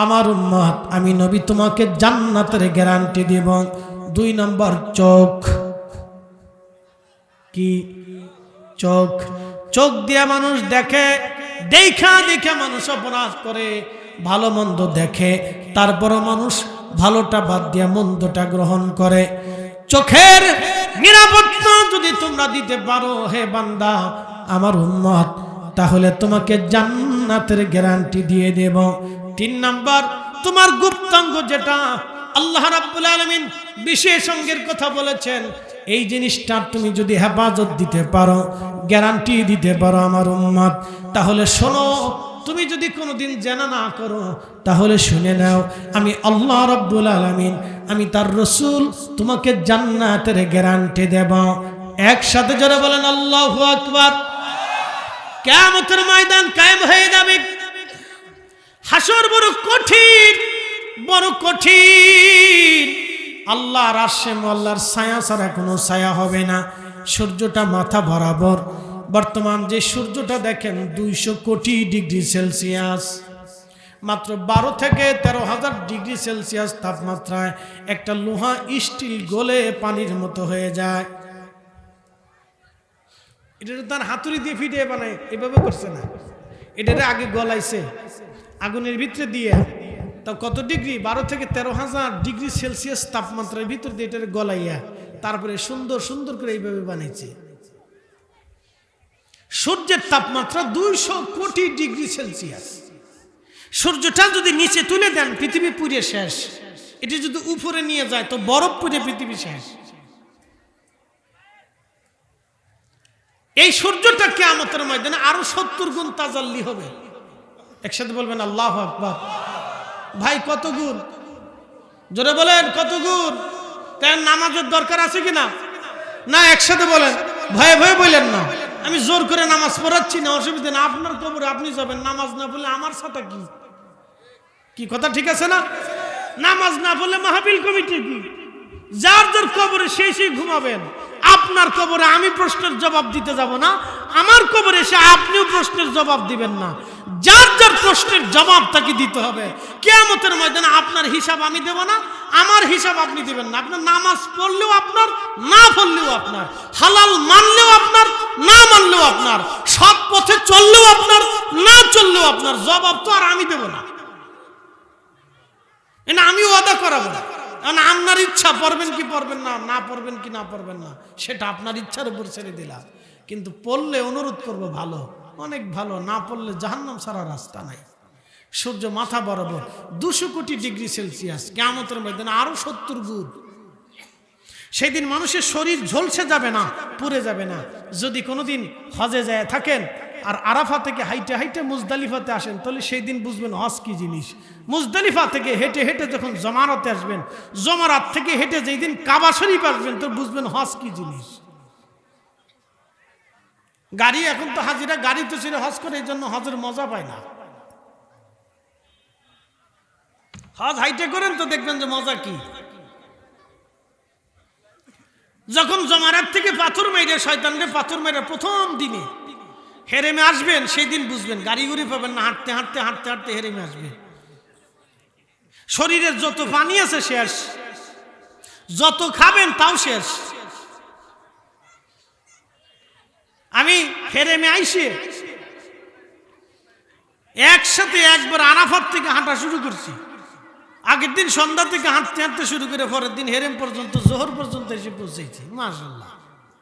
আমার উম্মত, আমি নবী তোমাকে জান্নাতের গ্যারান্টি দিব। দুই নম্বর চোখ। কি? চোখ। চোখ দিয়ে মানুষ দেখে, দেখা দেখে মানুষ অপরাধ করে, ভালো মন্দ দেখে, তারপরও মানুষ ভালোটা বাদ দিয়ে মন্দটা গ্রহণ করে। চোখের নিরাপত্তা যদি তোমরা দিতে পারো হে বান্দা আমার উম্মত, তাহলে তোমাকে জান্নাতের গ্যারান্টি দিয়ে দেব। তিন নাম্বার তোমার গুপ্তাঙ্গ, যেটা আল্লাহ রাব্বুল আলামিন বিশেষ অঙ্গের কথা বলেছেন, এই জিনিসটা তুমি যদি হেফাজত দিতে পারো, গ্যারান্টি দিতে পারো আমার উম্মত, তাহলে শোনো, তুমি যদি কোনোদিন জানা না করো তাহলে শুনে নাও, আমি আল্লাহ রাব্বুল আলামিন, আমি তার রাসূল তোমাকে জান্নাতের গ্যারান্টি দেব। একসাথে যারা বলেন আল্লাহু আকবার। কিয়ামতের ময়দান কায়েম হয়ে যাবে, হাসর বড় কঠিন, বড় কঠিন। আল্লাহর আরশে আল্লাহর ছায়া ছাড়া কোনো ছায়া হবে না। সূর্যটা মাথা বরাবর। বর্তমান যে সূর্যটা দেখেন 200 কোটি ডিগ্রি সেলসিয়াস, মাত্র 12 থেকে 13,000 ডিগ্রি সেলসিয়াস তাপমাত্রায় একটা লোহা স্টিল গলে পানির মতো হয়ে যায়। এটা তার হাতুড়ি দিয়ে ফিটিয়ে বানায়, এভাবে করছে না, এটারে আগে গলাইছে আগুনের ভিতরে দিয়ে। তা কত ডিগ্রি? 12 থেকে 13,000 ডিগ্রি সেলসিয়াস তাপমাত্রার ভিতর দিয়ে এটারে গলাইয়া তারপরে সুন্দর সুন্দর করে এইভাবে বানাইছে। সূর্যের তাপমাত্রা 200 কোটি ডিগ্রি সেলসিয়াস। সূর্যটা যদি নিচে তুলে দেন পৃথিবী পুড়ে শেষ, এটি যদি উপরে নিয়ে যায় তো বরফ পুড়ে পৃথিবী শেষ। এই সূর্যটা কিয়ামতের ময়দানে আরো 70 গুণ তাজাল্লি হবে। একসাথে বলবেন আল্লাহু আকবার। ভাই কত গুণ? জোরে বলেন কত গুণ? তাই নামাজের দরকার আছে কি না? না একসাথে বলেন, ভয়ে ভয়ে বললেন না। আমি জোর করে নামাজ পড়াচ্ছি না, অসুবিধা না। আপনার কবরে আপনি যাবেন, নামাজ না পড়লে আমার সাথে কি? কি কথা ঠিক আছে না? নামাজ না পড়লে মাহফিল কমিটি কি? যার যার কবরে সেই ঘুমাবেন। আপনার কবরে আমি প্রশ্নের জবাব দিতে যাব না, আমার কবরে এসে আপনিও প্রশ্নের জবাব দিবেন না। যার যার প্রশ্নের জবাব তাকে দিতে হবে। কিয়ামতের ময়দানে আপনার হিসাব আমি দেব না, আমার হিসাব আপনি দিবেন না। আপনার নামাজ পড়লেও আপনার, না পড়লেও আপনার, হালাল মানলেও আপনার, না মানলেও আপনার, সব পথে চললেও আপনার, না চললেও আপনার। জবাব তো আর আমি দেব না, এটা আমি ওয়াদা করাবো না। কারণ আপনার ইচ্ছা, পড়বেন কি পড়বেন না, না পড়বেন কি না পড়বেন না, সেটা আপনার ইচ্ছার উপর ছেড়ে দিলাম। কিন্তু পড়লে অনুরোধ করবো ভালো, অনেক ভালো। না পড়লে জাহান্নাম ছাড়া রাস্তা নাই। সূর্য মাথা বরাবর 200 কোটি ডিগ্রি সেলসিয়াস, কিয়ামতের ময়দানে আরো 70 গুণ। সেই দিন মানুষের শরীর ঝলসে যাবে না, পুড়ে যাবে না। যদি কোনোদিন হজে যায় থাকেন আর আরাফা থেকে হাইটে হাইটে মুজদালিফাতে আসেন, তাহলে সেই দিন বুঝবেন হজ কি জিনিস। মুজদালিফা থেকে হেঁটে হেঁটে যখন জমারাতে আসবেন, জমারাত থেকে হেঁটে যেই দিন কাবা শরীফ আসবেন, তো বুঝবেন হজ কি জিনিস। গাড়ি এখন তো হাজিরা গাড়িতে ছেড়ে হজ করে, এই জন্য হজের মজা পায় না। হজ হাইটে করেন তো দেখবেন যে মজা কি। যখন জমারাত থেকে পাথর মেরে, শয়তানকে পাথর মেরে প্রথম দিনে হেরেমে আসবেন, সেই দিন বুঝবেন। গাড়ি গুড়ি পাবেন না, হাঁটতে হাঁটতে হাঁটতে হাঁটতে হেরেমে আসবেন। শরীরের যত পানি আছে শেষ, যত খাবেন তাও শেষ। আমি হেরেমে আইসে একসাথে একবার আরাফাত থেকে হাঁটা শুরু করছি। আগের দিন সন্ধ্যা থেকে হাঁটতে হাঁটতে শুরু করে পরের দিন হেরেম পর্যন্ত, জোহর পর্যন্ত এসে পৌঁছেছি। মাশাআল্লাহ,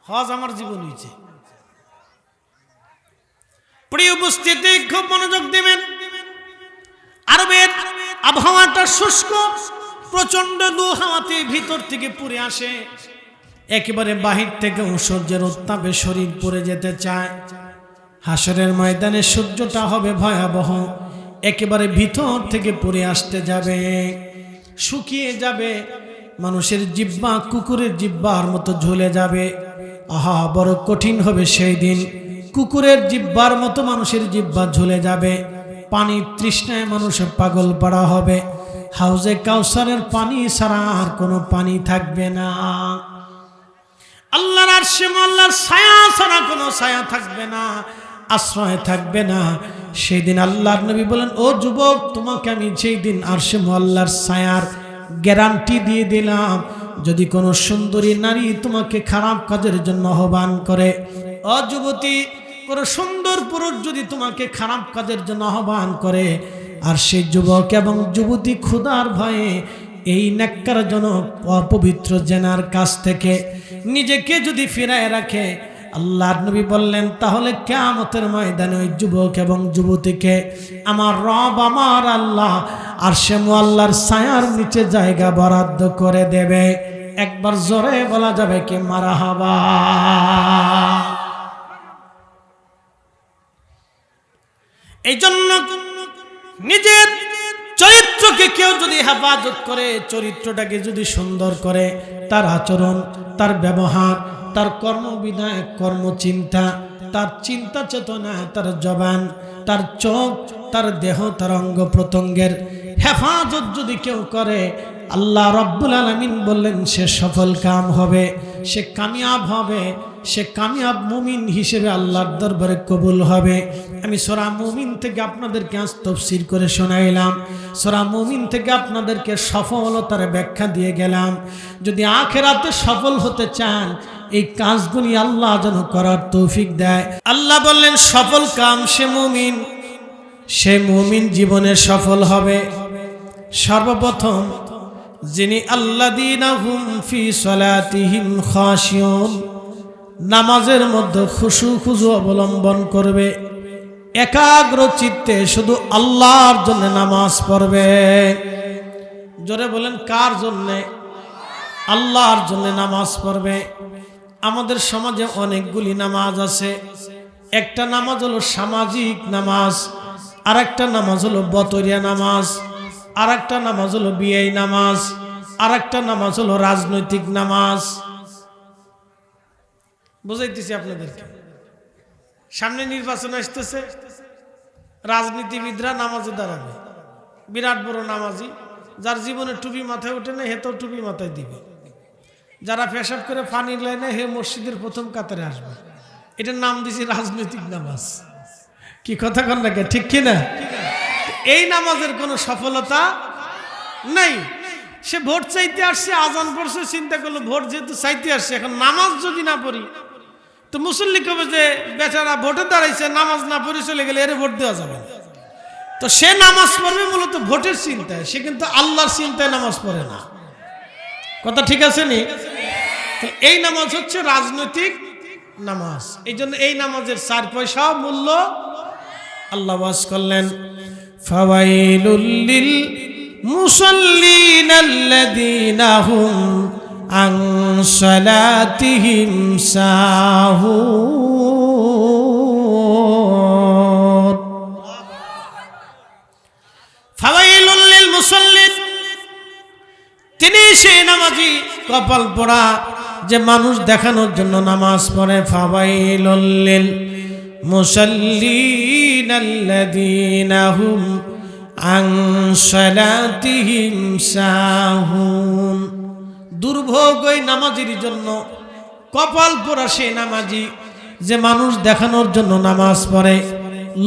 হজ আমার জীবন হয়েছে। প্রিয় উপস্থিতি, খুব মনোযোগ দিবেন। আরবের আবহাওয়াটা শুষ্ক, প্রচন্ড লু হাওয়াতে ভিতর থেকে পুড়ে আসে। একেবারে বাহির থেকে সূর্যের উত্তাপে শরীর পুড়ে যেতে চায়। হাসরের ময়দানে সূর্যটা হবে ভয়াবহ, একেবারে ভিতর থেকে পুড়ে আসতে যাবে, শুকিয়ে যাবে। মানুষের জিহ্বা কুকুরের জিহ্বার মতো ঝুলে যাবে। আহা, বড় কঠিন হবে সেই দিন। কুকুরের জিহ্বার মতো মানুষের জিহ্বা ঝুলে যাবে। পানির তৃষ্ণায় মানুষের পাগল পাড়া হবে। হাউজে কাউসারের পানি ছাড়া আর কোনো পানি থাকবে না। আল্লাহর আরশে আল্লাহর ছায়া ছাড়া কোনো ছায়া থাকবে না, আশ্রয় থাকবে না। সেই দিন আল্লাহর নবী বলেন, ও যুবক, তোমাকে আমি সেই দিন আরশে আল্লাহর ছায়ার গ্যারান্টি দিয়ে দিলাম। যদি কোনো সুন্দরী নারী তোমাকে খারাপ কাজের জন্য আহ্বান করে, ও যুবতী, কোনো সুন্দর পুরুষ যদি তোমাকে খারাপ কাজের জন্য আহ্বান করে, আর সেই যুবক এবং যুবতী ক্ষুধার ভয়ে এই নেককারজনক অপবিত্র জেনার কাছ থেকে নিজেকে যদি ফিরায় রাখে, আল্লাহর নবী বললেন, তাহলে কিয়ামতের ময়দানে ওই যুবক এবং যুবতীকে আমার রব, আমার আল্লাহ আরশে মুআল্লার ছায়ার নিচে জায়গা বরাদ্দ করে দেবে। একবার জোরে বলা যাবে কি মারহাবা। এই জন্য নিজের চরিত্রকে কেউ যদি হেফাজত করে, চরিত্রটাকে যদি সুন্দর করে, তার আচরণ, তার ব্যবহার, তার কর্মবিধান, কর্মচিন্তা, তার চিন্তা চেতনা, তার জবান, তার চোখ, তার দেহ, তার অঙ্গ প্রত্যঙ্গের হেফাজত যদি কেউ করে, আল্লাহ রাব্বুল আলামিন বললেন সে সফল কাম হবে, সে কামিয়াব হবে, সে কামিয়াব মুমিন হিসেবে আল্লাহর দরবারে কবুল হবে। আমি সূরা মুমিন থেকে আপনাদেরকে আজ তাফসীর করে শোনাইলাম। সূরা মুমিন থেকে আপনাদেরকে সফলতার ব্যাখ্যা দিয়ে গেলাম। যদি আখিরাতে সফল হতে চান, এই কাজগুলি আল্লাহ যেন করার তৌফিক দেয়। আল্লাহ বললেন সফল কাম সে মুমিন, সে মুমিন জীবনে সফল হবে। সর্বপ্রথম যিনি আল্লাযীনা হুম ফি সালাতিহিম খাশিউন, নামাজের মধ্যে খুশু খুজু অবলম্বন করবে, একাগ্র চিত্তে শুধু আল্লাহর জন্য নামাজ পড়বে। জোরে বলেন, কার জন্য? আল্লাহর জন্য নামাজ পড়বে। আমাদের সমাজে অনেকগুলি নামাজ আছে। একটা নামাজ হলো সামাজিক নামাজ, আর একটা নামাজ হলো বতরিয়া নামাজ, আর একটা নামাজ হলো বিয়ে নামাজ, আর একটা নামাজ হলো রাজনৈতিক নামাজ। বুঝাইতেছি আপনাদেরকে, সামনে নির্বাচন আসতেছে, রাজনীতিবিদরা নামাজে দাঁড়াবে, বিরাট বড় নামাজি, যার জীবনে টুপি মাথায় ওঠে না হেতেও টুপি মাথায় দিবে, যারা পেশাব করে পানি লয় না হে মসজিদের প্রথম কাতারে আসবে। এটার নাম দিছি রাজনৈতিক নামাজ। কি কথা কন না, ঠিক কিনা? এই নামাজের কোনো সফলতা নাই। সে ভোট চাইতে আসছে, আজান পড়ছে, চিন্তা করলো ভোট যেহেতু চাইতে আসছে, এখন নামাজ যদি না পড়ি তো মুসল্লি কবে যে বেচারা ভোটে দাঁড়াইছে, নামাজ না পড়ে চলে গেলে এর ভোট দেওয়া যাবে না। তো সে নামাজ পড়বে মূলত ভোটের চিন্তায়, সে কিন্তু আল্লাহর চিন্তায় নামাজ পড়ে না। কথা ঠিক আছে নি? এই নামাজ হচ্ছে রাজনৈতিক নামাজ। এই জন্য এই নামাজের 4 পয়সা মূল্য। আল্লাহ ওয়াজ করলেন, ফাওয়াইলুল লিল মুসাল্লিন আল্লাযীনা হুম আন সালাতিহিম সাহুন। ফাওয়াইলুল লিল মুসাল্লিন, তিনি সেই নামাজি কপাল পোড়া যে মানুষ দেখানোর জন্য নামাজ পড়ে। ফাওয়াইলুল লিল মুসাল্লিন আল্লাযীনা হুম আন সালাতিহিম সাহুন। দুর্ভোগ ওই নামাজির জন্য, কপাল পোড়া সেই নামাজি যে মানুষ দেখানোর জন্য নামাজ পড়ে,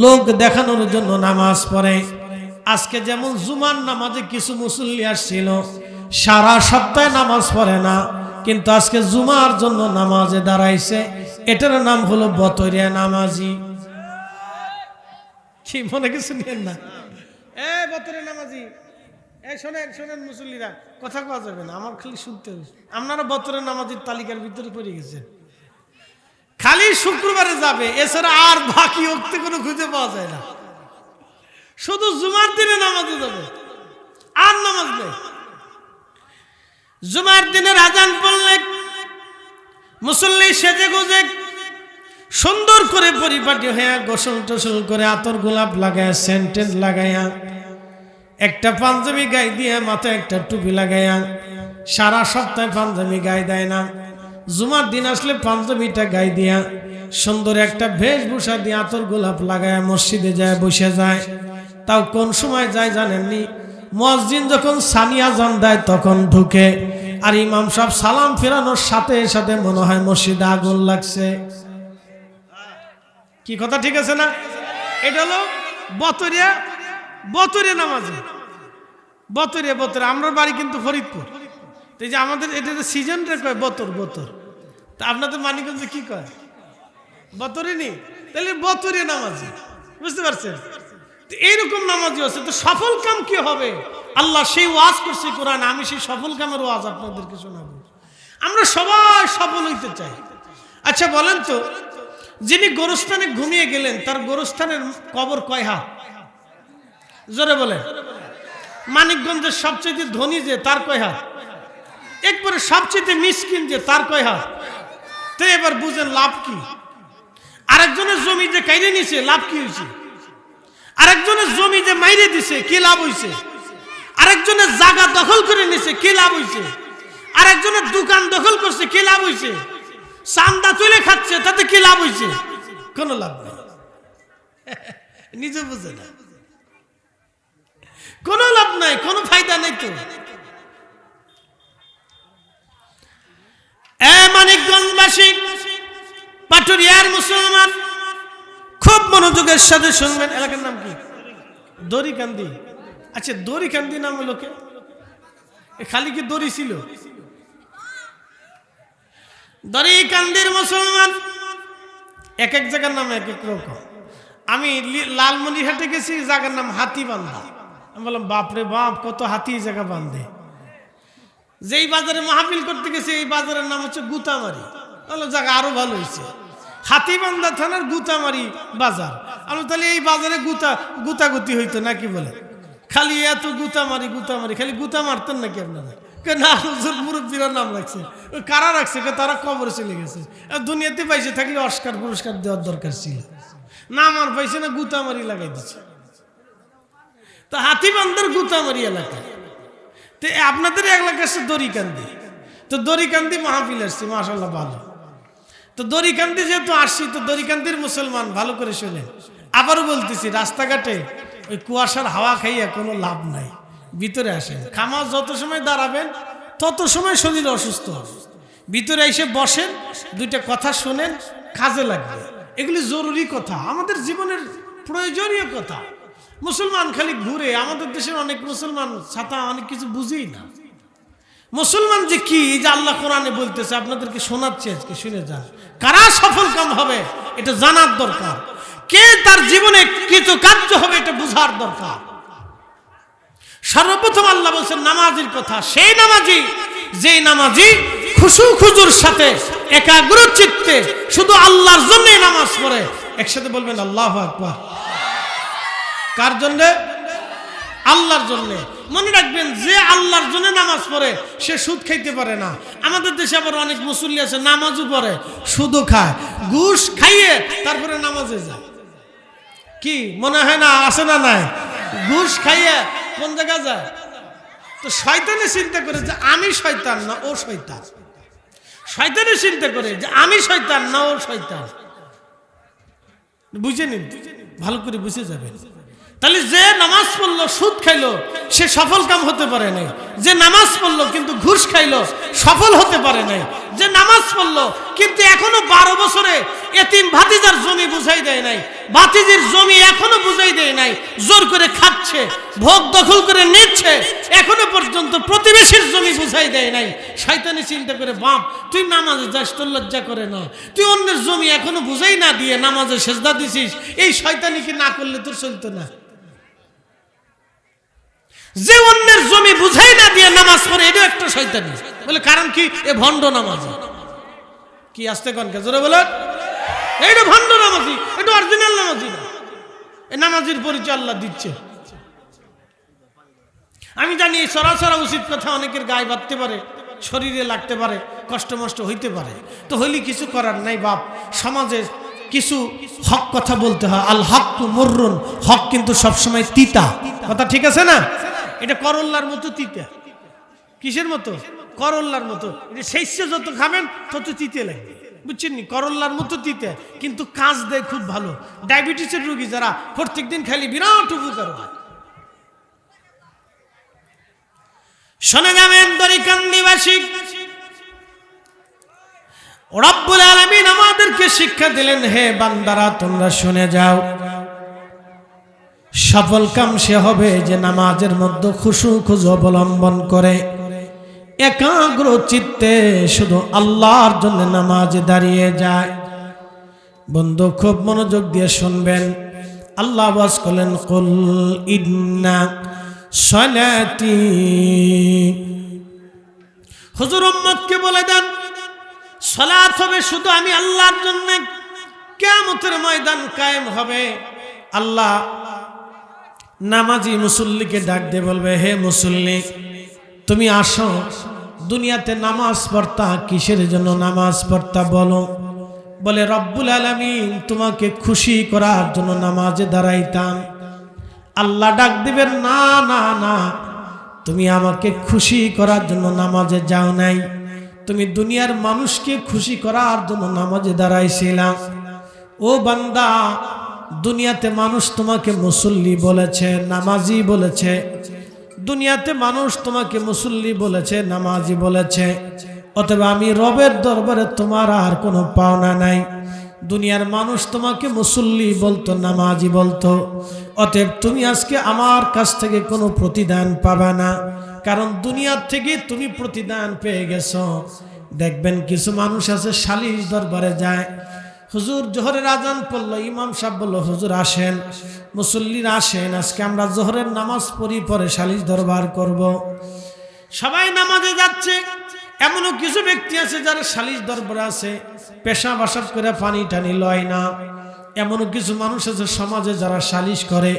লোক দেখানোর জন্য নামাজ পড়ে। আজকে যেমন জুমার নামাজে কিছু মুসল্লি আসছিল, সারা সপ্তাহে নামাজ পড়ে না, কিন্তু আজকে জুমার জন্য নামাজে দাঁড়াইছে, এটার নাম হলো বতরিয়া নামাজি। কি মনে কিছু নিয়েন না? বতরিয়া নামাজি, শোনেন শোনেন মুসল্লিরা, কথা কওয়া যাবে না, আমার খালি শুনতে হবে। আপনারা বতরিয়া নামাজির তালিকার ভিতরে পড়ে গেছেন, খালি শুক্রবারে যাবে, এছাড়া আর বাকি ওক্তে কোনো খুঁজে পাওয়া যায় না। শুধু জুমার দিনে নামাজে যাবে, আর নামাজ নেই। জুমার দিনের আজান পড়লে মুসল্লি সেজে গুজে সুন্দর করে পরিপাটি হয়ে গোসল টোসল করে আতর গোলাপ লাগায়া, সেন্টেন্ট লাগায়া, একটা পাঞ্জাবি গায়ে দিয়ে, মাথায় একটা টুপি লাগায়া, সারা সপ্তাহে পাঞ্জাবি গায়ে দেয় না, জুমার দিন আসলে পাঞ্জাবিটা গায়ে দিয়া সুন্দর একটা বেশভূষা দিয়ে আতর গোলাপ লাগায়া মসজিদে যায়, বসে যায়। তাও কোন সময় যায় জানেননি? মুয়াজ্জিন যখন সানিয়া আযান দেয় তখন ঢুকে, আর ইমাম সাহেব সালাম ফেরানোর সাথে সাথে মনে হয় মসজিদে আগুন লাগছে। কি কথা ঠিক আছে না? এটা হলো বতরিয়া বতরিয়া নামাজি। বতরিয়া বতরিয়া, আমরা বাড়ি কিন্তু ফরিদপুর, এই যে আমাদের এটা সিজনটা কয় বতর বতর, তা আপনাদের মানিকগঞ্জে কি কয়? বতরি নি, তাহলে বতরিয়া নামাজি। বুঝতে পারছেন? এইরকম নামাজি আছে। তো সফল কাম কি হবে? আল্লাহ সেই ওয়াজ করছে কোরআন, আমি সেই সফল কামের ওয়াজ আপনাদেরকে শোনাবো। আমরা সবাই সফল হইতে চাই। আচ্ছা বলেন তো, যিনি গোরস্থানে ঘুমিয়ে গেলেন তার গোরস্থানের কবর কয় হাত? জোরে বলে। মানিকগঞ্জের সবচেয়ে ধনী যে তার কয় হাত? একবারে সবচেয়ে মিসকিন যে তার কয় হাত? তো এবার বুঝেন লাভ কি? আরেকজনের জমি যে কাইরে নিছে লাভ কি হয়েছে? আরেকজনের জমি যে মাইরে দিছে কি লাভ হইছে? আরেকজনের জায়গা দখল করে নিছে কি লাভ হইছে? আরেকজনের দোকান দখল করছে কি লাভ হইছে? চান্দা তুলে খাচ্ছে তাতে কি লাভ হইছে? কোনো লাভ নেই। নিজে বুঝে না, কোনো লাভ নাই, কোনো ফায়দা নেই। তো মানিকগঞ্জবাসী, পাটুরিয়ার মুসলমান, খুব মনোযোগের সাথে শুনবেন। এলাকার নাম কি? দড়িকান্দি। আচ্ছা, দড়িকান্দি নাম হলো কে? খালি কি দড়ি ছিল? দড়িকান্দির মুসলমান এক এক জায়গার নাম এক এক রকম। আমি লালমনিরহাটে গেছি, জায়গার নাম হাতিবান্ধা। আমি বললাম বাপরে বাপ, কত হাতি জায়গা বান্ধে। যেই বাজারে মাহফিল করতে গেছি এই বাজারের নাম হচ্ছে গুতামারি। তাহলে জায়গা আরো ভালো হয়েছে, হাতিবান্ধা থানার গুতামারি বাজার। আমি তাহলে এই বাজারে গুতাগুতি হইতো নাকি? বলে খালি এত গুতামারি গুতামারি, খালি গুতা মারতেন নাকি আপনারা? না, হুজুর মুরব্বীরা নাম রাখছে। ওই কারা রাখছে? তারা কবরে চলে গেছে। দুনিয়াতে পাইছে থাকলে অস্কার পুরস্কার দেওয়ার দরকার ছিল, নাম আর পাইছে না, গুতামারি লাগাই দিচ্ছে। তো হাতিবান্ধার গুতামারি এলাকা। তো আপনাদের এলাকার কাছে দড়িকান্দি, তো দড়িকান্দি মাহফিল আসছি, মাশাআল্লাহ ভালো। তো দড়িকান্দি যেহেতু আসছি, তো দড়িকান্দির মুসলমান ভালো করে শোনেন। আবারও বলতেছি, রাস্তাঘাটে ওই কুয়াশার হাওয়া খাইয়া কোনো লাভ নাই, ভিতরে আসেন। খামাজ যত সময় দাঁড়াবেন তত সময় শরীর অসুস্থ হবে। ভিতরে এসে বসেন, দুইটা কথা শোনেন, কাজে লাগবে। এগুলি জরুরি কথা, আমাদের জীবনের প্রয়োজনীয় কথা। মুসলমান খালি ঘুরে, আমাদের দেশের অনেক মুসলমান ছাতা অনেক কিছু বুঝেই না। মুসলমান যে কি, যে আল্লাহ কোরআনে বলতেছে, আপনাদেরকে শোনাচ্ছে, আজকে শুনে যান। কারা সফল কাম হবে এটা জানার দরকার, কে তার জীবনে কিছু কার্য হবে এটা বুঝার দরকার। সর্বপ্রথম আল্লাহ বলছেন নামাজের কথা। সেই নামাজি, যেই নামাজি খুশু খুজুর সাথে একাগ্র চিত্তে শুধু আল্লাহর জন্য নামাজ পড়ে। একসাথে বলবেন আল্লাহু আকবার। কার জন্য? আল্লাহর জন্য। মনে রাখবেন, যে আল্লাহর জন্য নামাজ পড়ে সে সুদ খাইতে পারে না। আমাদের দেশে আবার অনেক মুসল্লি আছে, নামাজও পড়ে, সুদও খায়, ঘুষ খাইয়ে তারপরে নামাজে যায়। কি মনে হয় না? আছে না নাই? ঘুষ খাইয়ে কোন জায়গা যায়? তো শয়তানে চিন্তা করে যে আমি শয়তান না ও শয়তান। শয়তানে চিন্তা করে যে আমি শয়তান না ও শয়তান। বুঝে নিন, ভালো করে বুঝে যাবেন। তাহলে যে নামাজ পড়লো সুদ খাইলো সে সফল কাম হতে পারে নাই। যে নামাজ পড়লো কিন্তু ঘুষ খাইলো সফল হতে পারে নাই। যে নামাজ পড়লো কিন্তু এখনো 12 বছরে এতিম ভাতিজার জমি বুঝাই দেয় নাই, ভাতিজির জমি এখনো বুঝাই দেয় নাই, জোর করে খাচ্ছে, ভোগ দখল করে নিচ্ছে, এখনো পর্যন্ত প্রতিবেশীর জমি বুঝাই দেয় নাই। শয়তানি চিন্তা করে, বাপ তুই নামাজে যাস, তোর লজ্জা করে না? তুই অন্যের জমি এখনো বুঝাই না দিয়ে নামাজে সেজদা দিছিস, এই শয়তানি কি না করলে তোর চলতো না? যে অন্যের জমি বুঝাই না দিয়ে নামাজ পড়ে, এটা একটা শয়তানি। বলে কারণ কি? এ ভণ্ড নামাজি। কি আসতে কনকে জোরে বলেন, এইটা ভণ্ড নামাজি, এটা অরিজিনাল নামাজি না। এই নামাজির পরিচয় আল্লাহ দিচ্ছে। আমি জানি সরাসরি উচিত কথা অনেকের গায়ে বাঁধতে পারে, শরীরে লাগতে পারে, কষ্ট মষ্ট হইতে পারে। তো হইলে কিছু করার নাই বাপ, সমাজের কিছু হক কথা বলতে হয়। আল হক মুররুন, হক কিন্তু সবসময় তিতা। কথা ঠিক আছে না? এটা করল্লার মতো তিতা। কিসের মতো? করল্লার মতো। এটা শস্য যত খাবেন তত তিতে লাগবে, বুঝছেন নি? করল্লার মতো তিতে, কিন্তু কাজ দেয় খুব ভালো। ডায়াবেটিসের রোগী যারা প্রত্যেকদিন খালি বিরাট উপকার হয়। শোনা যাবেন দরিকান্দিবাসী, রব্বুল আলামিন আমাদেরকে শিক্ষা দিলেন, হে বান্দারা তোমরা শুনে যাও, সফল কাম সে হবে যে নামাজের মধ্যে খুশু খুজু অবলম্বন করে একাগ্র চিত্তে শুধু আল্লাহর জন্য নামাজে দাঁড়িয়ে যায়। বন্ধু খুব মনোযোগ দিয়ে শুনবেন। আল্লাহ আওয়াজ করলেন, কুল ইন্না সলাতি। হুজুর উম্মতকে বলে দেন, সালাত হবে শুধু আমি আল্লাহর জন্য। কিয়ামতের ময়দান কায়েম হবে, আল্লাহ নামাজি মুসল্লিকে ডাক দিয়ে বলবে, হে মুসল্লি তুমি আসো, দুনিয়াতে নামাজ পড়তা, কিসের জন্য নামাজ পড়তা বলো? বলে রব্বুল আলামিন তোমাকে খুশি করার জন্য নামাজে দাঁড়াইতাম। আল্লাহ ডাক দিবেন, না না না, তুমি আমাকে খুশি করার জন্য নামাজে যাও নাই, তুমি দুনিয়ার মানুষকে খুশি করার জন্য নামাজে দাঁড়াইছিলাম। ও বান্দা, দুনিয়াতে মানুষ তোমাকে মুসল্লি বলেছে, নামাজি বলেছে, দুনিয়াতে মানুষ তোমাকে মুসল্লি বলেছে, নামাজি বলেছে, অতএব আমি রবের দরবারে তোমার আর কোনো পাওনা নাই। দুনিয়ার মানুষ তোমাকে মুসল্লি বলতো, নামাজি বলতো, অতএব তুমি আজকে আমার কাছ থেকে কোনো প্রতিদান পাবা না, কারণ দুনিয়ার থেকে তুমি প্রতিদান পেয়ে গেছো। দেখবেন কিছু মানুষ আছে সালিশ দরবারে যায়, হুজুর জোহরের আজান পড়লো, ইমাম সাহেব বললো হুজুর আসেন, মুসল্লিরা আসেন, আজকে আমরা জোহরের নামাজ পড়ি, পরে সালিশ দরবার করব। সবাই নামাজে যাচ্ছে। এমনও কিছু ব্যক্তি আছে যারা সালিশ দরবারে আছে, পেশাব আসাব করে পানি টানি লয় না। এমনও কিছু মানুষ আছে সমাজে যারা সালিশ করে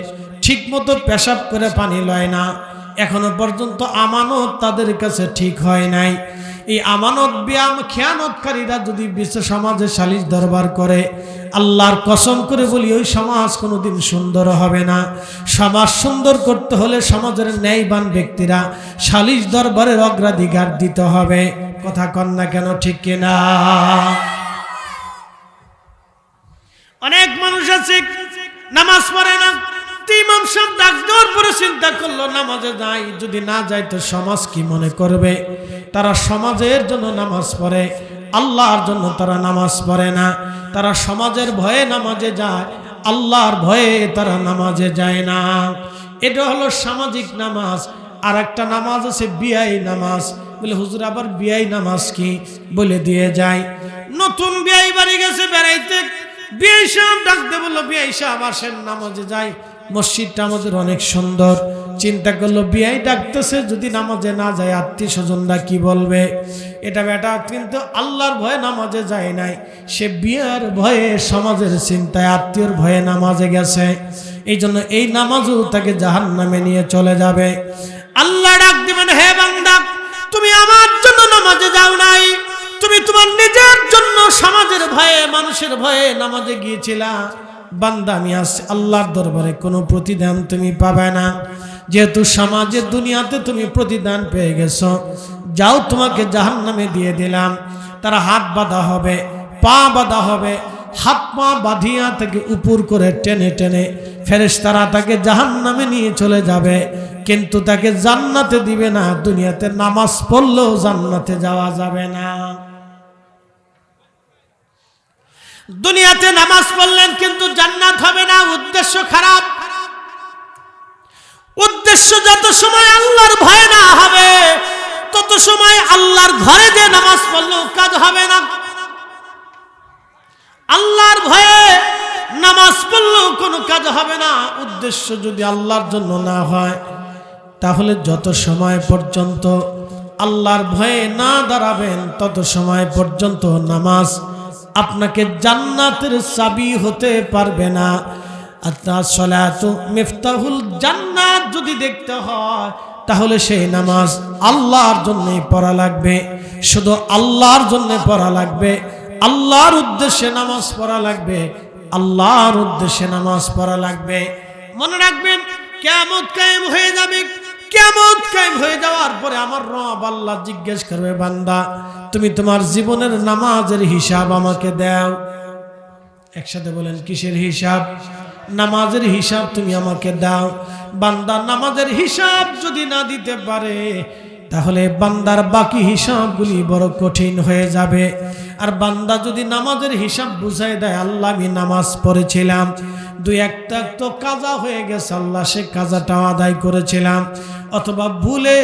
ঠিক মতো পেশাব করে পানি লয় না, এখনো পর্যন্ত আমানত তাদের কাছে ঠিক হয় নাই। এই আমানত ব্যায়াম খেয়ানতকারীরা যদি বিশ্ব সমাজে সালিশ দরবার করে, আল্লাহর কসম করে বলি ওই সমাজ কোনোদিন সুন্দর হবে না। সমাজ সুন্দর করতে হলে সমাজের ন্যায়বান ব্যক্তিরা সালিশ দরবারের অগ্রাধিকার দিতে হবে। কথা কন না কেন, ঠিক কিনা? অনেক মানুষ আছে নামাজ পড়ে না, ইমাম সাহেব ডাক দেওয়ার পরে চিন্তা করলো নামাজে যাই, যদি না যায় তো সমাজ কি মনে করবে। তারা সমাজের জন্য নামাজ পড়ে, আল্লাহর জন্য তারা নামাজ পড়ে না। তারা সমাজের ভয়ে নামাজে যায়, আল্লাহর ভয়ে তারা নামাজে যায় না। এটা হলো সামাজিক নামাজ। আর একটা নামাজ আছে বিয়াই নামাজ। বলে হুজুর আবার বিয়াই নামাজ কি? বলে দিয়ে যায়। নতুন বিয়াই বাড়ি গেছে বেড়াইতে, বিয়াই সাহেব ডাকতে বললো বিয়াই সাহেব আসেন নামাজে যাই, মসজিদটা আমাদের অনেক সুন্দর। চিন্তা করলো বিয়াই ডাকতেছে, যদি নামাজে না যায় আত্মীয় স্বজনরা কি বলবে। এটা বেটা কিন্তু আল্লাহর ভয়ে নামাজে যায় নাই, সে বিয়ার ভয়ে সমাজের চিন্তায় আত্মীয়র ভয়ে নামাজে গেছে। এই জন্য এই নামাজও তাকে জাহান্নামে নিয়ে চলে যাবে। আল্লাহ ডাক দিবেন, হে বান্দা তুমি আমার জন্য নামাজে যাও নাই, তুমি তোমার নিজের জন্য সমাজের ভয়ে মানুষের ভয়ে নামাজে গিয়েছিলা। বান্দা আমি আজ আল্লাহর দরবারে কোনো প্রতিদান তুমি পাবে না। যেহেতু সমাজের দুনিয়াতে তুমি প্রতিদান পেয়ে গেছো, যাও তোমাকে জাহান্নামে দিয়ে দিলাম। তারা হাত বাঁধা হবে, পা বাঁধা হবে, হাত পা বাঁধিয়া থেকে উপর করে টেনে টেনে ফেরেশতারা তাকে জাহান্নামে নিয়ে চলে যাবে, কিন্তু তাকে জান্নাতে দিবে না। দুনিয়াতে নামাজ পড়লেও জান্নাতে যাওয়া যাবে না। দুনিয়াতে নামাজ পড়লেন কিন্তু জান্নাত হবে না, উদ্দেশ্য খারাপ। উদ্দেশ্য যত সময় আল্লাহর ভয় না হবে, তত সময় আল্লাহর ঘরে যে নামাজ পড়লেও কাজ হবে না। আল্লাহর ভয়ে নামাজ পড়লেও কোনো কাজ হবে না। উদ্দেশ্য যদি আল্লাহর জন্য না হয়, তাহলে যত সময় পর্যন্ত আল্লাহর ভয়ে না দাঁড়াবেন, তত সময় পর্যন্ত নামাজ আপনাকে জান্নাতের চাবি হতে পারবে না। আস-সালাতু মিফতাহুল জান্নাত যদি দেখতে হয়, তাহলে সেই নামাজ আল্লাহর জন্যই পড়া লাগবে, শুধু আল্লাহর জন্য পড়া লাগবে, আল্লাহর উদ্দেশ্যে নামাজ পড়া লাগবে, আল্লাহর উদ্দেশ্যে নামাজ পড়া লাগবে। মনে রাখবেন কিয়ামত কায়েম হয়ে যাবে। কিয়ামত কায়েম হয়ে যাওয়ার পরে আমার রব আল্লাহ জিজ্ঞেস করবে, বান্দা তুমি তোমার জীবনের নামাজের হিসাব আমাকে দাও। একসাথে বলেন, কিসের হিসাব? নামাজের হিসাব তুমি আমাকে দাও। বান্দা নামাজের হিসাব যদি না দিতে পারে, তাহলে বান্দার বাকি হিসাবগুলি বড় কঠিন হয়ে যাবে। আর বান্দা যদি নামাজের হিসাব বুঝাই দেয়, আল্লাহ আমি নামাজ পড়েছিলাম, দুই একটা তো কাজা হয়ে গেছে, আল্লাহ সে কাজাটাও আদায় করেছিলাম, অথবা ভুলে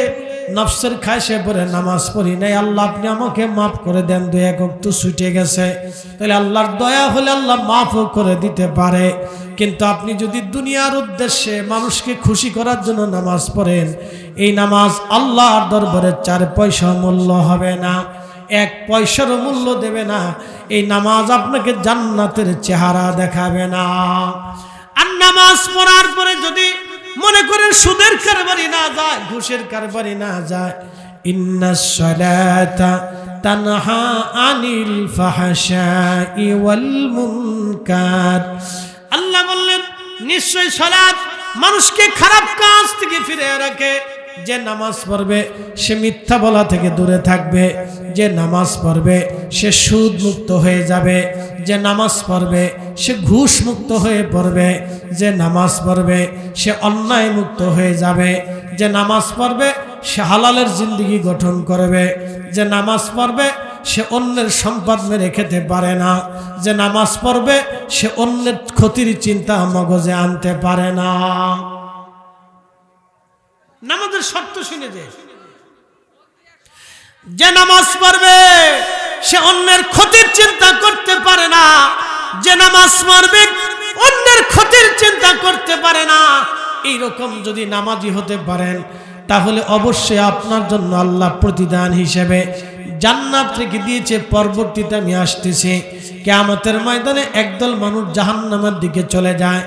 নফসের খায়সে পড়ে নামাজ পড়ি নাই, আল্লাহ আপনি আমাকে মাফ করে দেন, দুই এক ওয়াক্ত ছুটে গেছে, তাহলে আল্লাহর দয়া হলে আল্লাহ মাফও করে দিতে পারে। কিন্তু আপনি যদি দুনিয়ার উদ্দেশ্যে মানুষকে খুশি করার জন্য নামাজ পড়েন, এই নামাজ আল্লাহর দরবারে 4 পয়সা মূল্য হবে না, 1 পয়সারও মূল্য দেবে না। এই নামাজ আপনাকে জান্নাতের চেহারা দেখাবে না। আর নামাজ পড়ার পরে যদি মনে করেন সুদের কারবারি না যায়, ঘুষের কারবারি না যায়, ইন্নাস সালাতা তানহা আনিল ফাহশাই ওয়াল মুনকার, আল্লাহ বললেন নিশ্চয় সালাত মানুষকে খারাপ কাজ থেকে ফিরে রাখে। যে নামাজ পড়বে সে মিথ্যা বলা থেকে দূরে থাকবে, যে নামাজ পড়বে সে সুদ মুক্ত হয়ে যাবে, যে নামাজ পড়বে সে ঘুষ মুক্ত হয়ে পড়বে, যে নামাজ পড়বে সে অন্যায় মুক্ত হয়ে যাবে, যে নামাজ পড়বে সে হালালের জিন্দেগি গঠন করবে, যে নামাজ পড়বে সে অন্যের সম্পদ মেরে খেতে পারে না, যে নামাজ পড়বে সে অন্যের ক্ষতির চিন্তা মগজে আনতে পারে না। নামাজের শর্ত শুনে যে নামাজ পড়বে সে অন্যের ক্ষতির চিন্তা করতে পারে না, যে নামাজ পড়বে অন্যের ক্ষতির চিন্তা করতে পারে না। এইরকম যদি নামাজি হতে পারেন, তাহলে অবশ্যই আপনার জন্য আল্লাহ প্রতিদান হিসেবে জান্নাত রেখে দিয়েছে। পরবর্তীতে আমি আসতেছি, কিয়ামতের ময়দানে একদল মানুষ জাহান্নামের দিকে চলে যায়।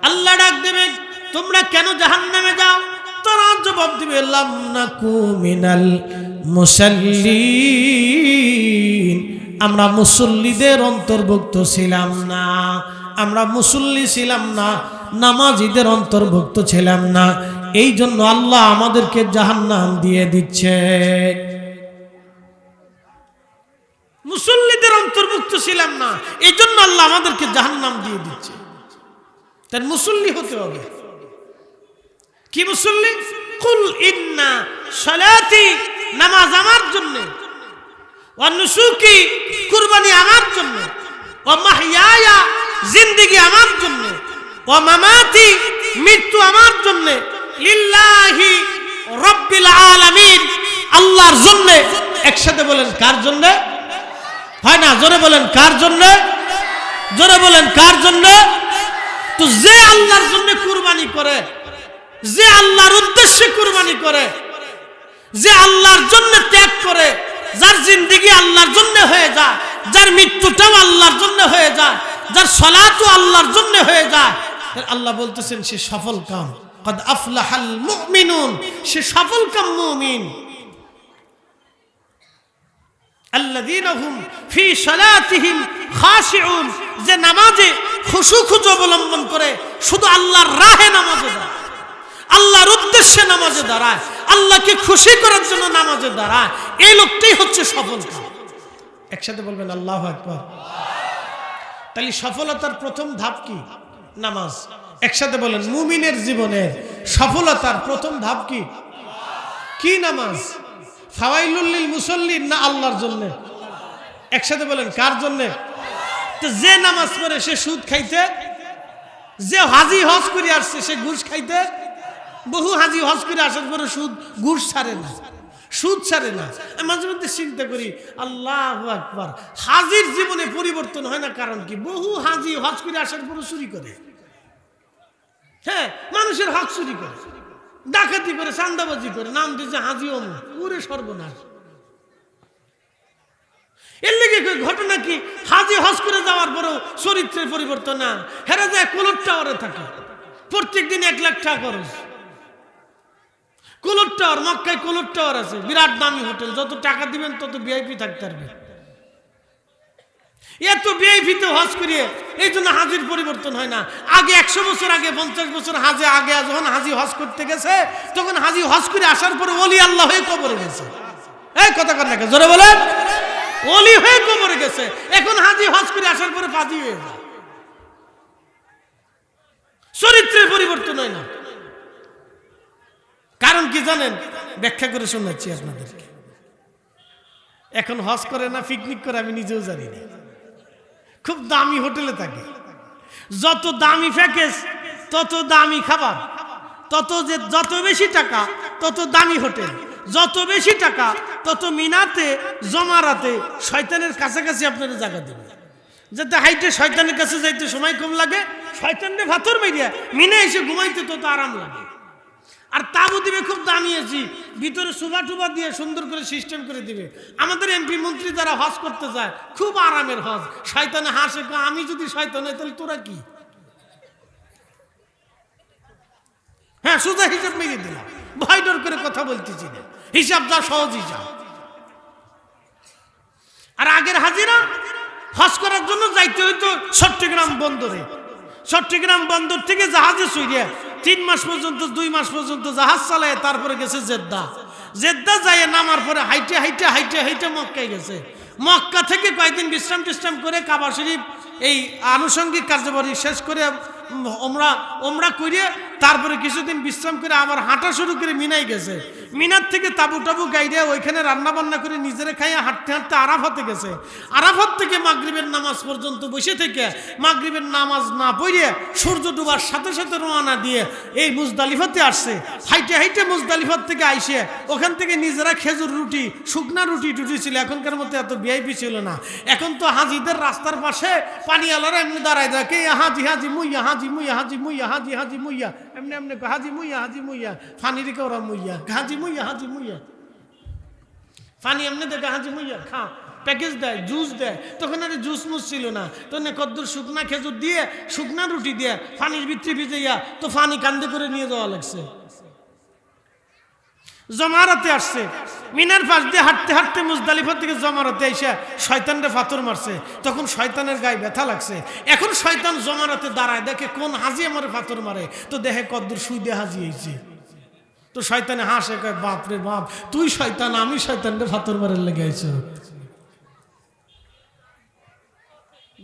আল্লাহ ডাক দেবেন, তোমরা কেন জাহান্নামে যাও? তারা জবাব দিবে, লাম নাকু মিনাল মুসাল্লিন, আমরা মুসল্লিদের অন্তর্ভুক্ত ছিলাম না, আমরা মুসল্লি ছিলাম না, নামাজীদের অন্তর্ভুক্ত ছিলাম না। এই জন্য আল্লাহ আমাদেরকে জাহান্নাম দিয়ে দিচ্ছে। মুসল্লিদের অন্তর্ভুক্ত ছিলাম না, এই জন্য আল্লাহ আমাদেরকে জাহান্নাম দিয়ে দিচ্ছে। তার মুসল্লি হতে হবে। কি মুসল্লি? কুল ইন্না সালাতি, নামাজ আমার জন্য, ওয়া নুসুকি, কুরবানি আমার জন্য, ওয়া মাহইয়ায়া, জিন্দেগি আমার জন্য, ওয়া মামাতি, মৃত্যু আমার জন্য, লিল্লাহি রাব্বিল আলামিন, আল্লাহর জন্য। একসাথে বলেন কার জন্য? হয় না, জোরে বলেন কার জন্য? জোরে বলেন কার জন্য? তো যে আল্লাহর জন্য কুরবানি করে, যে আল্লাহর উদ্দেশ্যে কুরবানি করে, যে আল্লাহর জন্য ত্যাগ করে, যার জিন্দেগি আল্লাহর জন্য হয়ে যায়, যার মৃত্যুটাও আল্লাহর জন্য হয়ে যায়, যার সালাতও আল্লাহর জন্য হয়ে যায়, আল্লাহ বলতেছেন সে সফল কাম। কদ আফলাহাল মুমিনুন, সে সফল কাম মুমিন। আল্লাযীনা হুম ফি সালাতিহিম খাশিউন, যে নামাজে খুশু অবলম্বন করে, শুধু আল্লাহর রাহে নামাজে দাঁড়ায়, আল্লাহর উদ্দেশ্যে নামাজে দাঁড়ায়, আল্লাহকে খুশি করার জন্য নামাজে দাঁড়ায়, এই লোকটাই হচ্ছে সফল। একসাথে বলবেন আল্লাহু আকবার। তাহলে সফলতার প্রথম ধাপ কি? নামাজ। একসাথে বলেন মুমিনের জীবনের সফলতার প্রথম ধাপ কি? কি নামাজ? ফাওয়াইলুল লিল মুসাল্লিন, না আল্লাহর জন্য? একসাথে বলেন কার জন্য? তো যে নামাজ পড়ে সে সুদ খাইতে, যে হাজি হজ করে আসছে সে ঘুষ খাইতে। বহু হাজি হজ করে আসার পরে সুদ ঘুষ ছাড়ে না, সুদ ছাড়ে না। মাঝে মধ্যে চিন্তা করি আল্লাহু আকবার, হাজির জীবনে পরিবর্তন হয় না, কারণ কি? বহু হাজি হজ করে আসার পরে চুরি করে, হ্যাঁ, মানুষের হক চুরি করে, ডাকাতি করে, চাঁদাবাজি করে, নাম দিয়েছে হাজি অমুক। ওরে সর্বনাশ! এর লেগে ঘটনা কি? হাজি হজ করে যাওয়ার পরেও চরিত্রের পরিবর্তন না, হেরে যায় কোলট টাওয়ারে থাকে, প্রত্যেক দিন 1 লাখ টাকা খরচ। কোলট টাওয়ার, মক্কায় কোলট টাওয়ার আছে, বিরাট দামি হোটেল, যত টাকা দিবেন তত ভিআইপি থাকতে পারবে। এত ভিআইপিতে হজ করিয়ে, এই জন্য হাজির পরিবর্তন হয় না। আগে 100 বছর আগে, 50 বছর আগে যখন হাজি হজ করতে গেছে, তখন হাজি হজ করে আসার পরে ওলি আল্লাহ হয়ে কবরে গেছে। এই কথা কর না, জোরে বলেন, ওলি হয়ে কবরে গেছে। এখন হাজি হজ করে আসার পরে পাজি হয়ে যায়, চরিত্রের পরিবর্তন হয় না। কারণ কি জানেন? ব্যাখ্যা করে শোনাচ্ছি আপনাদেরকে। এখন হজ করে না, পিকনিক করে, আমি নিজেও জানি না। খুব দামি হোটেলে থাকে, যত দামি প্যাকেজ তত দামি খাবার, যত বেশি টাকা তত দামি হোটেল, যত বেশি টাকা তত মিনাতে জমারাতে শয়তানের কাছাকাছি আপনারা জায়গা দেবেন, যাতে হাইটে শয়তানের কাছে যাইতে সময় কম লাগে, শয়তানরে ভাতর মেরিয়া মিনে এসে ঘুমাইতে তত আরাম লাগে। আর তাবু দিবে খুব দামি আছি, ভিতরে সুবা টুবা দিয়ে সুন্দর করে সিস্টেম করে দিবে। আমাদের এমপি মন্ত্রী যারা হজ করতে যায়, খুব আরামের হজ। শয়তানে হাসে, আমি যদি শয়তান হই তাহলে তোরা কি? হ্যাঁ, সোজা হিসাব মেরে দিলাম, ভয় ডর করে কথা বলতেছি না, হিসাব যা সহজ হিসাব। আর আগের হাজিরা হজ করার জন্য যাইতে হইতো চট্টগ্রাম বন্দরে, চট্টগ্রাম বন্দর থেকে জাহাজে চড়িয়ে 3 মাস পর্যন্ত, 2 মাস পর্যন্ত জাহাজ চালায়, তারপরে গেছে জেদ্দা। জেদ্দা যাই নামার পরে হাইটে হাইটে হাইটে হাইটে মক্কায় গেছে। মক্কা থেকে কয়েকদিন বিশ্রাম টিশ্রাম করে কাবা শরীফ এই আনুষঙ্গিক কার্যবাহী শেষ করে ওমরা করিয়ে তারপরে কিছুদিন বিশ্রাম করে আবার হাঁটা শুরু করে মিনাই গেছে। মিনার থেকে তাবু টাবু গাইডে ওইখানে রান্না বান্না করে নিজেরা খাইয়া হাঁটতে হাঁটতে আরাফাতে গেছে। আরাফাত থেকে মাগরিবের নামাজ পর্যন্ত বসে থেকে মাগরিবের নামাজ না পড়িয়ে সূর্য ডুবার সাথে সাথে রওনা দিয়ে এই মুজদালিফাতে আসছে। হাইটে হাইটে মুজদালিফাত থেকে আইসে ওখান থেকে নিজেরা খেজুর রুটি, শুকনা রুটি টুটি ছিল, এখনকার মতো এত ভিআইপি ছিল না। এখন তো হাজিদের রাস্তার পাশে পানিওয়ালারা এমনি দাঁড়ায় দেখে হাজি হাজি মুইয়া, হাজি মুইয়া, হাজি মুইয়া, হাজি হাজি মুইয়া, এমনি এমনি হাজি মুইয়া, হাজি মুইয়া, ফানি রেখে ওরা মুইয়া, হাজি মুইয়া, হাজি মুইয়া, ফানি এমনি দেখে হাজি মুইয়া খা, প্যাকেজ দেয়, জুস দেয়। তখন আর জুস মুস ছিল না, তখন কদ্দুর শুকনা খেজুর দিয়ে, শুকনা রুটি দিয়ে ফানির ভিতরে ভিজাইয়া তো ফানি কান্দে করে নিয়ে যাওয়া লাগছে। জমারাতে আসছে, মিনার পাশ দিয়ে হাঁটতে হাঁটতে মুজদালিফা থেকে জমারাতে এসে শয়তানরে পাথর মারছে, তখন শয়তানের গায়ে ব্যথা লাগছে। এখন শয়তান জমারাতে দাঁড়ায়, দেখে কোন হাজি আমারে পাথর মারে, তো দেখে কদ্দুর সুই দিয়ে হাজি হয়েছে। তো শয়তানে হাসে, কয় বাপ রে বাপ, তুই শয়তান, আমি শয়তানরে পাথর মারার লেগে আইছো।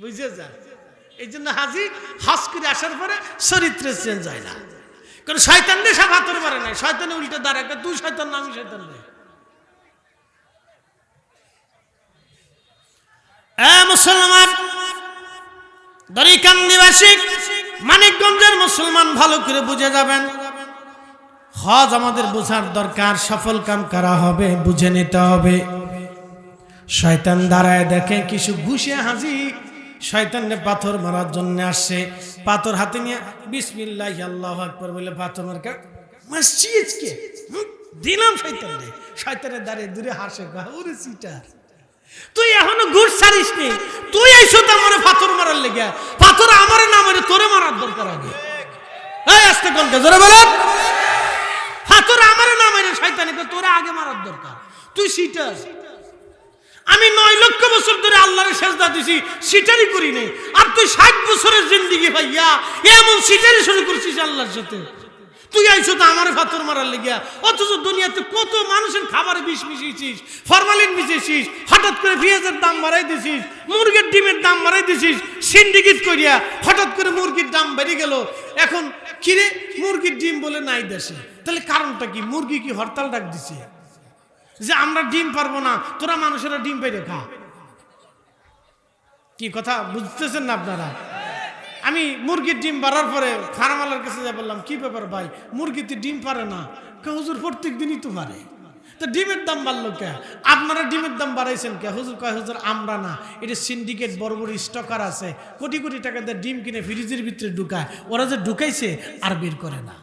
বুঝে যায়। এই জন্য হাজি হজ করে আসার পরে চরিত্রে চেঞ্জ হয় না, কারণ শয়তান দিয়ে সব পাথর মারে নাই, শয়তানে উল্টে দাঁড়ায়, তুই শয়তান না আমি শয়তান রে। মুসলমান দরিকান্দিবাসী মানিকগঞ্জের মুসলমান ভালো করে বুঝে যাবেন, হজ আমাদের বোঝার দরকার। সফল কাম করা হবে, বুঝে নিতে হবে। শয়তান দাঁড়ায় দেখে কিছু ঘুষে হাজি শয়তানরে পাথর মারার জন্য আসছে। পাথর হাতে নিয়ে বিসমিল্লাহ আল্লাহু আকবার বলে পাথর মারকে মসজিদকে দিলাম শয়তানরে। শয়তানের দাঁড়িয়ে দূরে হাসে, ওরে সিটার, তুই এখনো ঘুষ ছাড়িস নি, তুই আইসো তো আমার পাথর মারার লেগে। পাথর আমারে না মারে তোরে মারার দরকার আগে। এই আস্তে কোনটা জোরে বলেন, পাথর আমারে না মারে শয়তানকে তোরে আগে মারার দরকার, তুই সিটার। আমি 9 লক্ষ বছর ধরে আল্লাহর সেজদা দিছি, সিটারি করি নাই, আর তুই 60 বছরের জিন্দেগি ভাইয়া এমন সিটারি শুরু করছিস আল্লাহর সাথে। তুই আইছো তো আমার পাথর মারার লেগিয়া, অথচ দুনিয়াতে কত মানুষের খাবারে বিষ মিশিয়েছিস, ফরমালিন মিশিয়েছিস, হঠাৎ করে পেঁয়াজের দাম বাড়াই দিছিস, মুরগির ডিমের দাম বাড়াই দিছিস, সিন্ডিকেট করিয়া হঠাৎ করে মুরগির দাম বেড়ে গেল। এখন কিরে মুরগির ডিম বলে নাই দেশে, তাহলে কারণটা কি? মুরগি কি হরতাল ডাক দিছে যে আমরা ডিম পারবো না, তোরা মানুষেরা ডিম পেয়ে খা? কি কথা বুঝতেছেন না আপনারা? আমি মুরগির ডিম বাড়ার পরে ফার্মালার কাছে যা বললাম, কি ব্যাপার ভাই, মুরগিতে ডিম পারে না? হুজুর প্রত্যেক দিনই তো পারে, তো ডিমের দাম বাড়লো কে? আপনারা ডিমের দাম বাড়াইছেন কে? হুজুর কয়, হুজুর আমরা না, এটা সিন্ডিকেট বড় বড় স্টকার আছে, কোটি কোটি টাকা দিয়ে ডিম কিনে ফ্রিজের ভিতরে ঢুকায়, ওরা যে ঢুকাইছে আর বের করে না।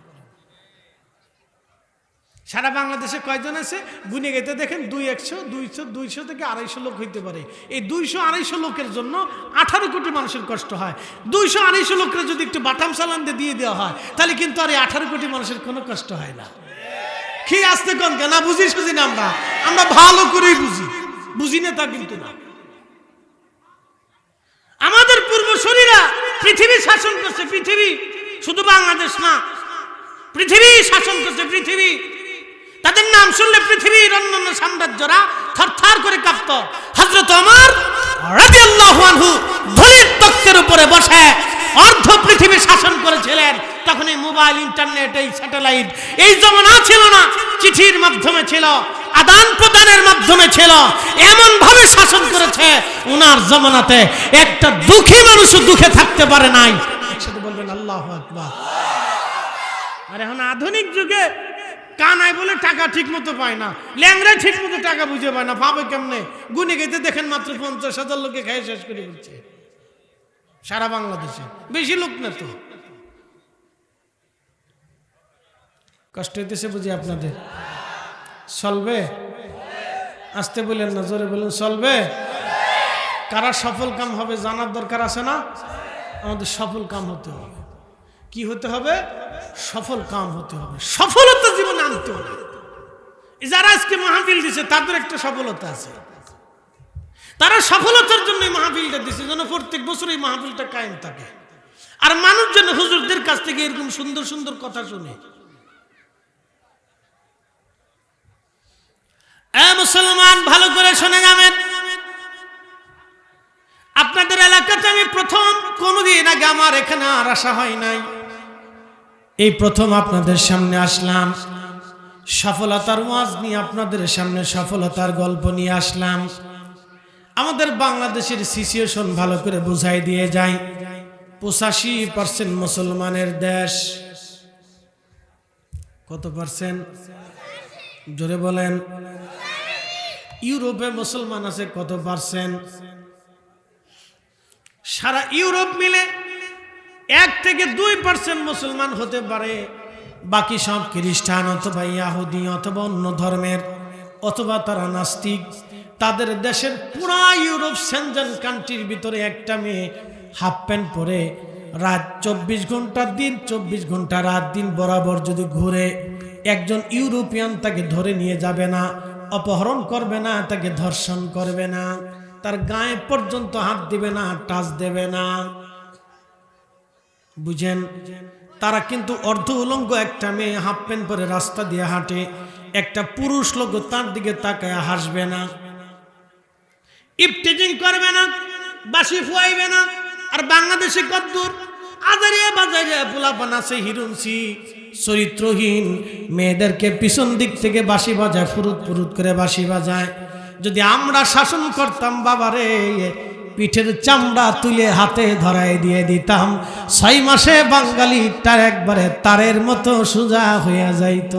সারা বাংলাদেশে কয়জন আছে গুনে গেতে দেখেন, 200 থেকে 250 লোক হইতে পারে। এই 200-250 লোকের জন্য 18 কোটি মানুষের কষ্ট হয়। 200-250 লোকের যদি একটু বাটাম চালান দিয়ে দেওয়া হয়, তাহলে কিন্তু আর এই 18 কোটি মানুষের কোনো কষ্ট হয় না। কি আসতে কোন কেন বুঝি সুঝি না, আমরা ভালো করেই বুঝি না তা কিন্তু না। আমাদের পূর্বসূরীরা পৃথিবী শাসন করছে, পৃথিবী শুধু বাংলাদেশ না, পৃথিবী শাসন করছে, পৃথিবী। তাদের নাম শুনলে পৃথিবীর অন্যান্য সাম্রাজ্যরা থরথর করে কাঁপত। হযরত ওমর রাদিয়াল্লাহু আনহু ধরির তখ্তের উপরে বসে অর্ধ পৃথিবী শাসন করেছিলেন। তখন এই মোবাইল, ইন্টারনেট, এই স্যাটেলাইট এই জমানা ছিল না, চিঠির মাধ্যমে ছিল, আদান প্রদানের মাধ্যমে ছিল। এমন ভাবে শাসন করেছে, ওনার জমানাতে একটা দুঃখী মানুষ দুঃখে থাকতে পারে নাই। একসাথে বলবেন আল্লাহু আকবার। আর এখন আধুনিক যুগে কানাই বলে টাকা ঠিক মতো পায় না, ল্যাংড়া ঠিক মতো টাকা বুঝে পায় না, পাবে কেমনে? গুনে গেতে দেখেন মাত্র 50,000 লোকে খাই শেষ করে দিচ্ছে সারা বাংলাদেশে, বেশি লোক না তো। কষ্ট হইতেছে বুঝি আপনাদের? চলবে? আসতে বলেন না, জোরে বলেন চলবে। কারা সফল কাম হবে জানার দরকার আছে না? আমাদের সফল কাম হতে হবে। কি হতে হবে? সফল কাম হতে হবে, সফলতা জীবনে আনতে হবে। যারা আজকে মাহফিল দিছে তাদের একটা সফলতা আছে, তারা সফলতার জন্য মাহফিলটা দিছে, যেন প্রত্যেক বছর এই মাহফিলটা কায়েম থাকে। আর মানুষ যেন হুজুরদের কাছ থেকে এরকম সুন্দর সুন্দর কথা শুনে। মুসলমান ভালো করে শুনে যাবেন, আপনাদের এলাকাতে আমি প্রথম, কোনদিন আগে আমার এখানে আর আসা হয় নাই, এই প্রথম আপনাদের সামনে আসলাম। সফলতার ওয়াজ নিয়ে আপনাদের সামনে সফলতার গল্প নিয়ে আসলাম। আমাদের বাংলাদেশের সিচুয়েশন ভালো করে বুঝাই দিয়ে যাই। 85% মুসলমানের দেশ। কত পার্সেন্ট? জোরে বলেন। ইউরোপে মুসলমান আছে কত পার্সেন্ট? সারা ইউরোপ মিলে 1 থেকে 2% মুসলমান হতে পারে, বাকি সব খ্রিস্টান অথবা ইহুদি অথবা অন্য ধর্মের, অথবা তারা নাস্তিক। তাদের দেশের পুরা ইউরোপ সেনজেন কান্ট্রির ভিতরে একটা মেয়ে হাফ প্যান্ট পরে রাত 24 ঘন্টা দিন 24 ঘন্টা রাত দিন বরাবর যদি ঘুরে, একজন ইউরোপিয়ান তাকে ধরে নিয়ে যাবে না, অপহরণ করবে না, তাকে ধর্ষণ করবে না, তার গায়ে পর্যন্ত হাত দিবে না, টাচ দেবে না। বুঝেন? তারা কিন্তু অর্ধ উলঙ্গ একটা মেয়ে হাফ প্যান্ট পরে রাস্তা দিয়ে হাঁটে, একটা পুরুষ লোক তার দিকে তাকায় হাসবে না, ইফটিজিং করবে না, বাসি ফুয়াইবে না। আর বাংলাদেশে কদ্দুর আজারিয়া বাজারিয়া পোলাপান আছে হিরুনসি চরিত্রহীন, মেয়েদেরকে পিছন দিক থেকে বাঁশি বাজায়, ফুরুত ফুরুত করে বাঁশি বাজায়। যদি আমরা শাসন করতাম বাবারে, পিঠের চামড়া তুলে হাতে ধরাই দিয়ে দিতাম, 6 মাসে বাঙালিটা একবারে তারের মতো সোজা হয়ে যাইত।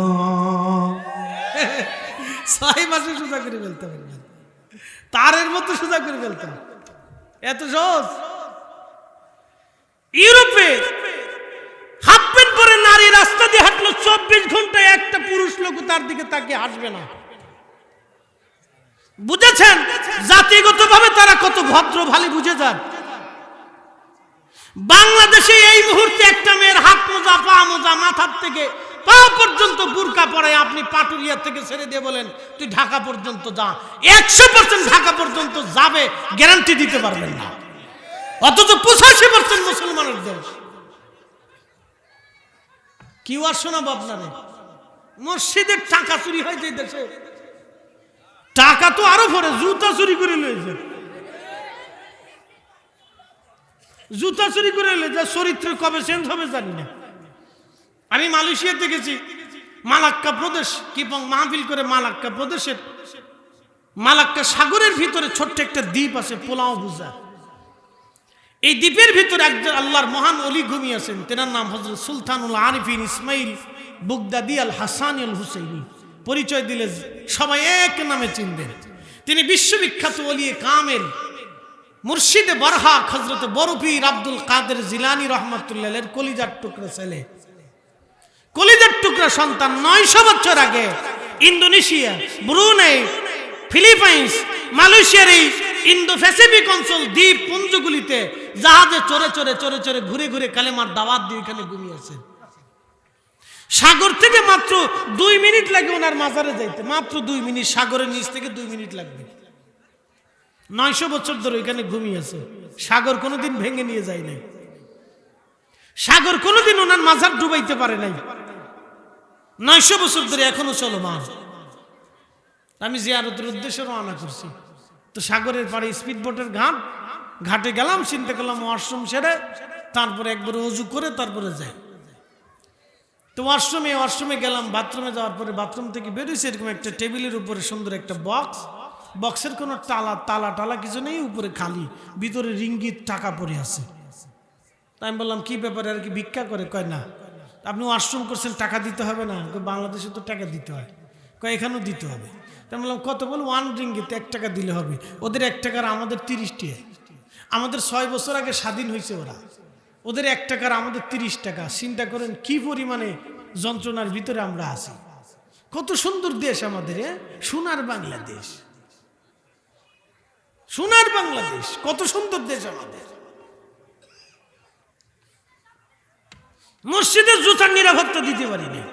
6 মাসে সোজা করে ফেলতাম, তারের মতো সোজা করে ফেলতাম। এত সহজ। ইউরোপে হাফ প্যান্ট পরে নারী রাস্তা দিয়ে হাঁটলো, 24 ঘন্টায় একটা পুরুষ লোক তার দিকে তাকিয়ে হাসবে না। বুঝেছেন? জাতিগতভাবে তারা কত ভদ্র, ভালো বুঝে যান। বাংলাদেশে এই মুহূর্তে একটা মেয়ের হাত মোজা, পা মোজা, মাথার থেকে পা পর্যন্ত বুরকা পরায় আপনি পাটুরিয়া থেকে ছেড়ে দিয়ে বলেন তুই ঢাকা পর্যন্ত যা, 100% ঢাকা পর্যন্ত যাবে, গ্যারান্টি দিতে পারবেন না। অথচ 85% মুসলমানের দেশ। কি আর শোনাবো আপনারে? মসজিদের টাকা চুরি হয় যে দেশে, টাকা তো আরো পরে জুতা চুরি করে লয়েছে, জুতা চুরি করে লয়েছে। চরিত্র কবে চেঞ্জ হবে জানি না। আমি মালয়েশিয়াতে গেছি, মালাক্কা প্রদেশ, কিপং মাহফিল করে মালাক্কা প্রদেশের মালাক্কা সাগরের ভিতরে ছোট্ট একটা দ্বীপ আছে, পোলাও বুজা। এই দ্বীপের ভিতরে একজন আল্লাহর মহান ওলি ঘুমিয়ে আছেন, তেনার নাম হযরত সুলতানুল আরিফিন ইসমাইল বুগদাদি আল হাসানি আল হুসাইনি। পরিচয় দিলে সবাই এক নামে চিনবেন। তিনি বিশ্ববিখ্যাত ওলি কামেল, মুর্শিদে বরহাক হযরত বরফির আব্দুল কাদের জিলানী রহমাতুল্লাহের কলিজার টুকরা ছেলে, কলিজার টুকরা সন্তান। 900 বছর আগে ইন্দোনেশিয়া, ব্রুনেই, ফিলিপাইন্স, মালয়েশিয়ার এই ইন্দো প্যাসিফিক অঞ্চল দ্বীপ পুঞ্জগুলিতে জাহাজে চড়ে চড়ে চড়ে চড়ে ঘুরে ঘুরে কালেমার দাওয়াত দিয়ে এখানে ঘুমিয়েছে। সাগর থেকে মাত্র 2 মিনিট লাগে ওনার মাজারে যাইতে, মাত্র 2 মিনিট, সাগরের নিচ থেকে 2 মিনিট লাগবে। 900 বছর ধরে এখানে ঘুমিয়েছে। সাগর কোনোদিন ভেঙে নিয়ে যায় নাই, সাগর কোনোদিন ওনার মাজার ডুবাইতে পারে নাই। 900 বছর ধরে এখনো চলমান। আমি জিয়ারতের উদ্দেশ্যে রওনা করছি, তো সাগরের পাড়ে স্পিড বোটের ঘাটে গেলাম, চিন্তা করলাম ওয়াশরুম সেরে তারপরে একবার ওযু করে তারপরে যাই। তো ওয়াশরুমে গেলাম, বাথরুমে যাওয়ার পরে বাথরুম থেকে বেরিয়েছে, এরকম একটা টেবিলের উপরে সুন্দর একটা বক্স, বক্সের কোনো তালা কিছু নেই, উপরে খালি, ভিতরে রিঙ্গিত টাকা পড়ে আছে। তাই আমি বললাম কি ব্যাপারে, আর কি ভিক্ষা করে? কয় না, আপনি ওয়াশরুম করছেন, টাকা দিতে হবে না? বাংলাদেশে তো টাকা দিতে হয়। কয় এখানেও দিতে হবে। তাই বললাম কত? বল 1 রিঙ্গিত, 1 টাকা দিলে হবে। ওদের 1 টাকার আমাদের 30 টাকা। আমাদের 6 বছর আগে স্বাধীন হয়েছে ওরা, ওদের 1 টাকার আমাদের 30 টাকা। চিন্তা করেন কি পরিমাণে যন্ত্রণার ভিতরে আমরা আছি। কত সুন্দর দেশ আমাদের, সোনার বাংলাদেশ, সোনার বাংলাদেশ, কত সুন্দর দেশ আমাদের। মসজিদের জুতার নিরাপত্তা দিতে পারি না।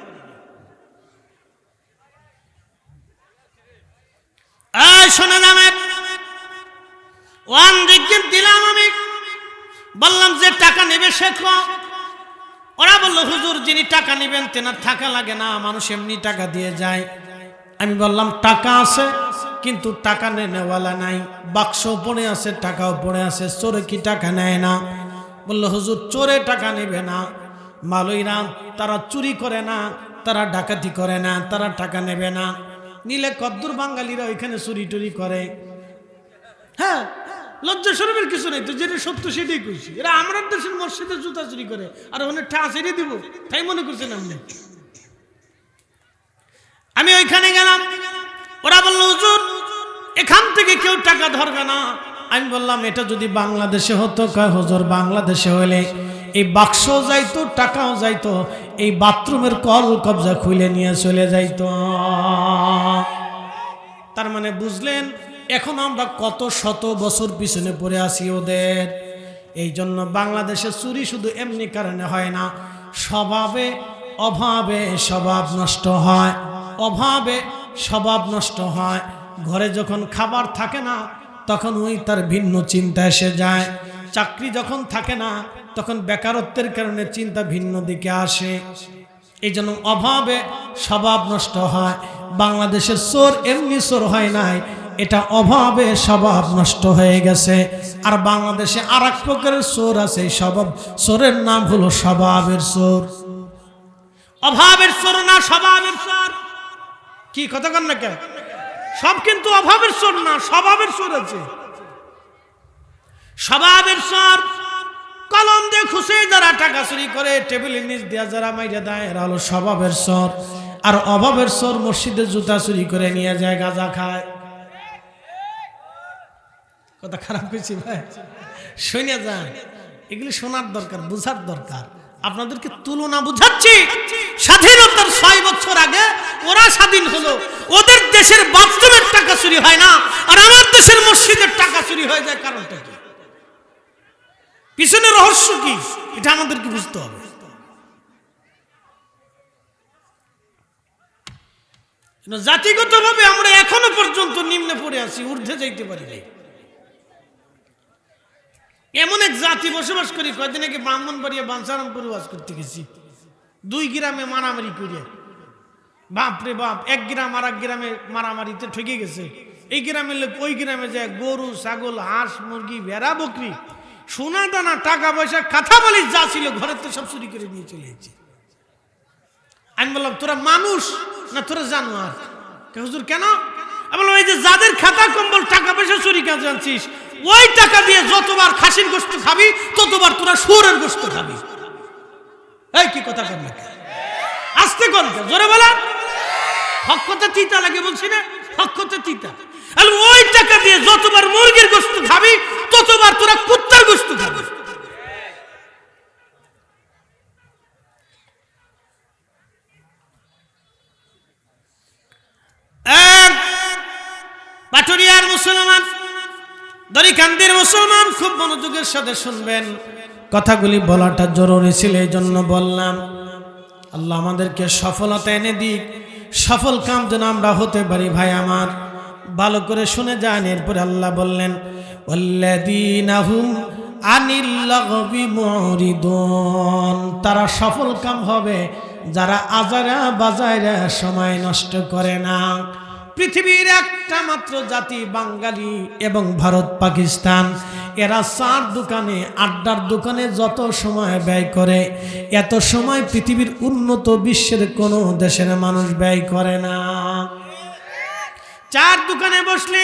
শোনা যাবে, 1 রিঙ্গিত দিলাম আমি, বললাম যে টাকা নেবে সে কম। ওরা বললো হুজুর যিনি টাকা নেবেন তেনার টাকা লাগে না, মানুষ এমনি টাকা দিয়ে যায়। আমি বললাম টাকা আছে কিন্তু টাকা নেওয়ালা নাই, বাক্স পড়ে আছে, টাকাও পড়ে আছে, চোরে কি টাকা নেয় না? বললো হুজুর চোরে টাকা নেবে না, মালয়ীরা তারা চুরি করে না, তারা ডাকাতি করে না, তারা টাকা নেবে না। নিলে কদ্দুর বাঙালিরা ওইখানে চুরি টুরি করে। হ্যাঁ, লজ্জা শরমের কিছু নেই তো, যেটা সত্য সেটাই কইছি। এরা আমরা দেশের মসজিদে জুতা চুরি করে আর ওখানে ঠা ছেড়ে দিব, তাই মনে করছেন আপনি? আমি ওইখানে গেলাম, ওরা বললো হুজুর এখান থেকে কেউ টাকা ধরবে না। আমি বললাম এটা যদি বাংলাদেশে হতো, কয় হুজুর বাংলাদেশে হলে এই বাক্স যাইতো, টাকাও যাইতো, এই বাথরুমের কল কবজা খুলে নিয়ে চলে যাইতো। তার মানে বুঝলেন এখন আমরা কত শত বছর পিছনে পড়ে আছি ওদের। এই জন্য বাংলাদেশে চুরি শুধু এমনি কারণে হয় না, স্বভাবে অভাবে স্বভাব নষ্ট হয়, অভাবে স্বভাব নষ্ট হয়। ঘরে যখন খাবার থাকে না তখন ওই তার ভিন্ন চিন্তা এসে যায়। চাকরি যখন থাকে না তখন বেকারত্বের কারণে চিন্তা ভিন্ন দিকে আসে। এই জন্য অভাবে স্বভাব নষ্ট হয়। বাংলাদেশের চোর এমনি চোর হয় নাই, এটা অভাবে স্বভাব নষ্ট হয়ে গেছে। আর বাংলাদেশে আর এক প্রকারের চোর আছে, স্বভাব চোরের নাম হলো স্বভাবের চোর। অভাবের চোর না স্বভাবের চোর। কি কথা কন না কেন? সব কিন্তু অভাবের চোর না, স্বভাবের চোর আছে। স্বভাবের চোর কলম দিয়ে খুশে যারা টাকা চুরি করে, টেবিলের নিচ দিয়া যারা মাইরা দেয়, এরা হলো স্বভাবের চোর। আর অভাবের চোর মসজিদে জুতা চুরি করে নিয়ে যায়, গাঁজা খায়। কথা খারাপ হয়েছে ভাই, শুনে যান। এগুলি শোনার দরকার, বুঝার দরকার। আপনাদেরকে তুলনা বুঝাচ্ছি। স্বাধীনতার 6 বছর আগে ওরা স্বাধীন হলো, ওদের দেশের বাথরুমের টাকা চুরি হয় না, আর আমার দেশের মসজিদের টাকা চুরি হয়ে যায়। কারণটা কি? পিছনে রহস্য কি? এটা আমাদেরকে বুঝতে হবে। জাতিগতভাবে আমরা এখনো পর্যন্ত নিম্নে পড়ে আছি, ঊর্ধ্বে যাইতে পারি নাই। এমন এক জাতি বসবাস করি, কয়দিন আগে ব্রাহ্মণবাড়িয়া বাঞ্ছারামপুর ওয়াজ করতে গেছি। 2 গ্রামে মারামারি করে, বাপরে বাপ, এক গ্রাম আর এক গ্রামে মারামারিতে ঠকে গেছে। এই গ্রামের লোক ওই গ্রামে যায়, গরু ছাগল হাঁস মুরগি ভেড়া বকরি সোনা দানা টাকা পয়সা কাঁথা বালিশ যা ছিল ঘরের তো সব চুরি করে নিয়ে চলে গেছে। আমি বললাম তোরা মানুষ না তোরা জানোয়ার? হুজুর কেন? আমি বললাম এই যে যাদের খাতা কম্বল টাকা পয়সা চুরি কাজ জানছিস, ওই টাকা দিয়ে যতবার খাসির গোশত খাবি ততবার তোরা শুয়োরের গোশত খাবি। এই কি কথা কর না? আস্তে কর, জোরে বলা। হক কথা তিতা লাগে বলছি না, হক কথা তিতা। আর ওই টাকা দিয়ে যতবার মুরগির গোশত খাবি ততবার তোরা কুত্তার গোশত খাবি। পাটুরিয়ার মুসলমান, দরিকান্দির মুসলমান, খুব মনোযোগের সাথে শুনবেন। কথাগুলি বলাটা জরুরি ছিল, এই জন্য বললাম। আল্লাহ আমাদেরকে সফলতা এনে দিক, সফল কাম যেন আমরা হতে পারি। ভাই আমার ভালো করে শুনে যান। এরপরে আল্লাহ বললেন ওয়াল্লাযীনা হুম আনিল লাগবি মুরিদুন, তারা সফল কাম হবে যারা আজারা বাজারা সময় নষ্ট করে না। পৃথিবীর একটা মাত্র জাতি বাঙালি এবং ভারত পাকিস্তান, এরা চার দোকানে আড্ডার দোকানে যত সময় ব্যয় করে, এত সময় পৃথিবীর উন্নত বিশ্বের কোনো দেশের মানুষ ব্যয় করে না। চার দোকানে বসলে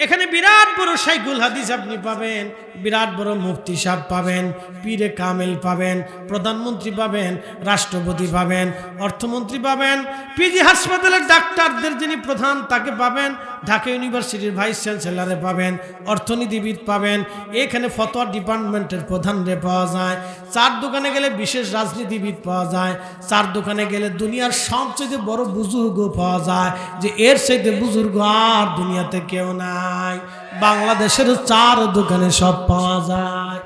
এখানে বিরাট বড় শাইখুল হাদিস আপনি পাবেন, বিরাট বড় মুফতি সাহেব পাবেন, পীরে কামেল পাবেন, প্রধানমন্ত্রী পাবেন, রাষ্ট্রপতি পাবেন, অর্থমন্ত্রী পাবেন, পিজি হাসপাতালের ডাক্তারদের যিনি প্রধান তাকে পাবেন, ঢাকা ইউনিভার্সিটির ভাইস চ্যান্সেলরে পাবেন, অর্থনীতিবিদ পাবেন, এখানে ফতোয়া ডিপার্টমেন্টের প্রধানরে পাওয়া যায়। চার দোকানে গেলে বিশেষ রাজনীতিবিদ পাওয়া যায়। চার দোকানে গেলে দুনিয়ার সবচেয়ে বড় বুজুর্গ পাওয়া যায়, যে এর চাইতে বুজুর্গ আর দুনিয়াতে কেউ নাই। বাংলাদেশের চার দোকানে সব পাওয়া যায়।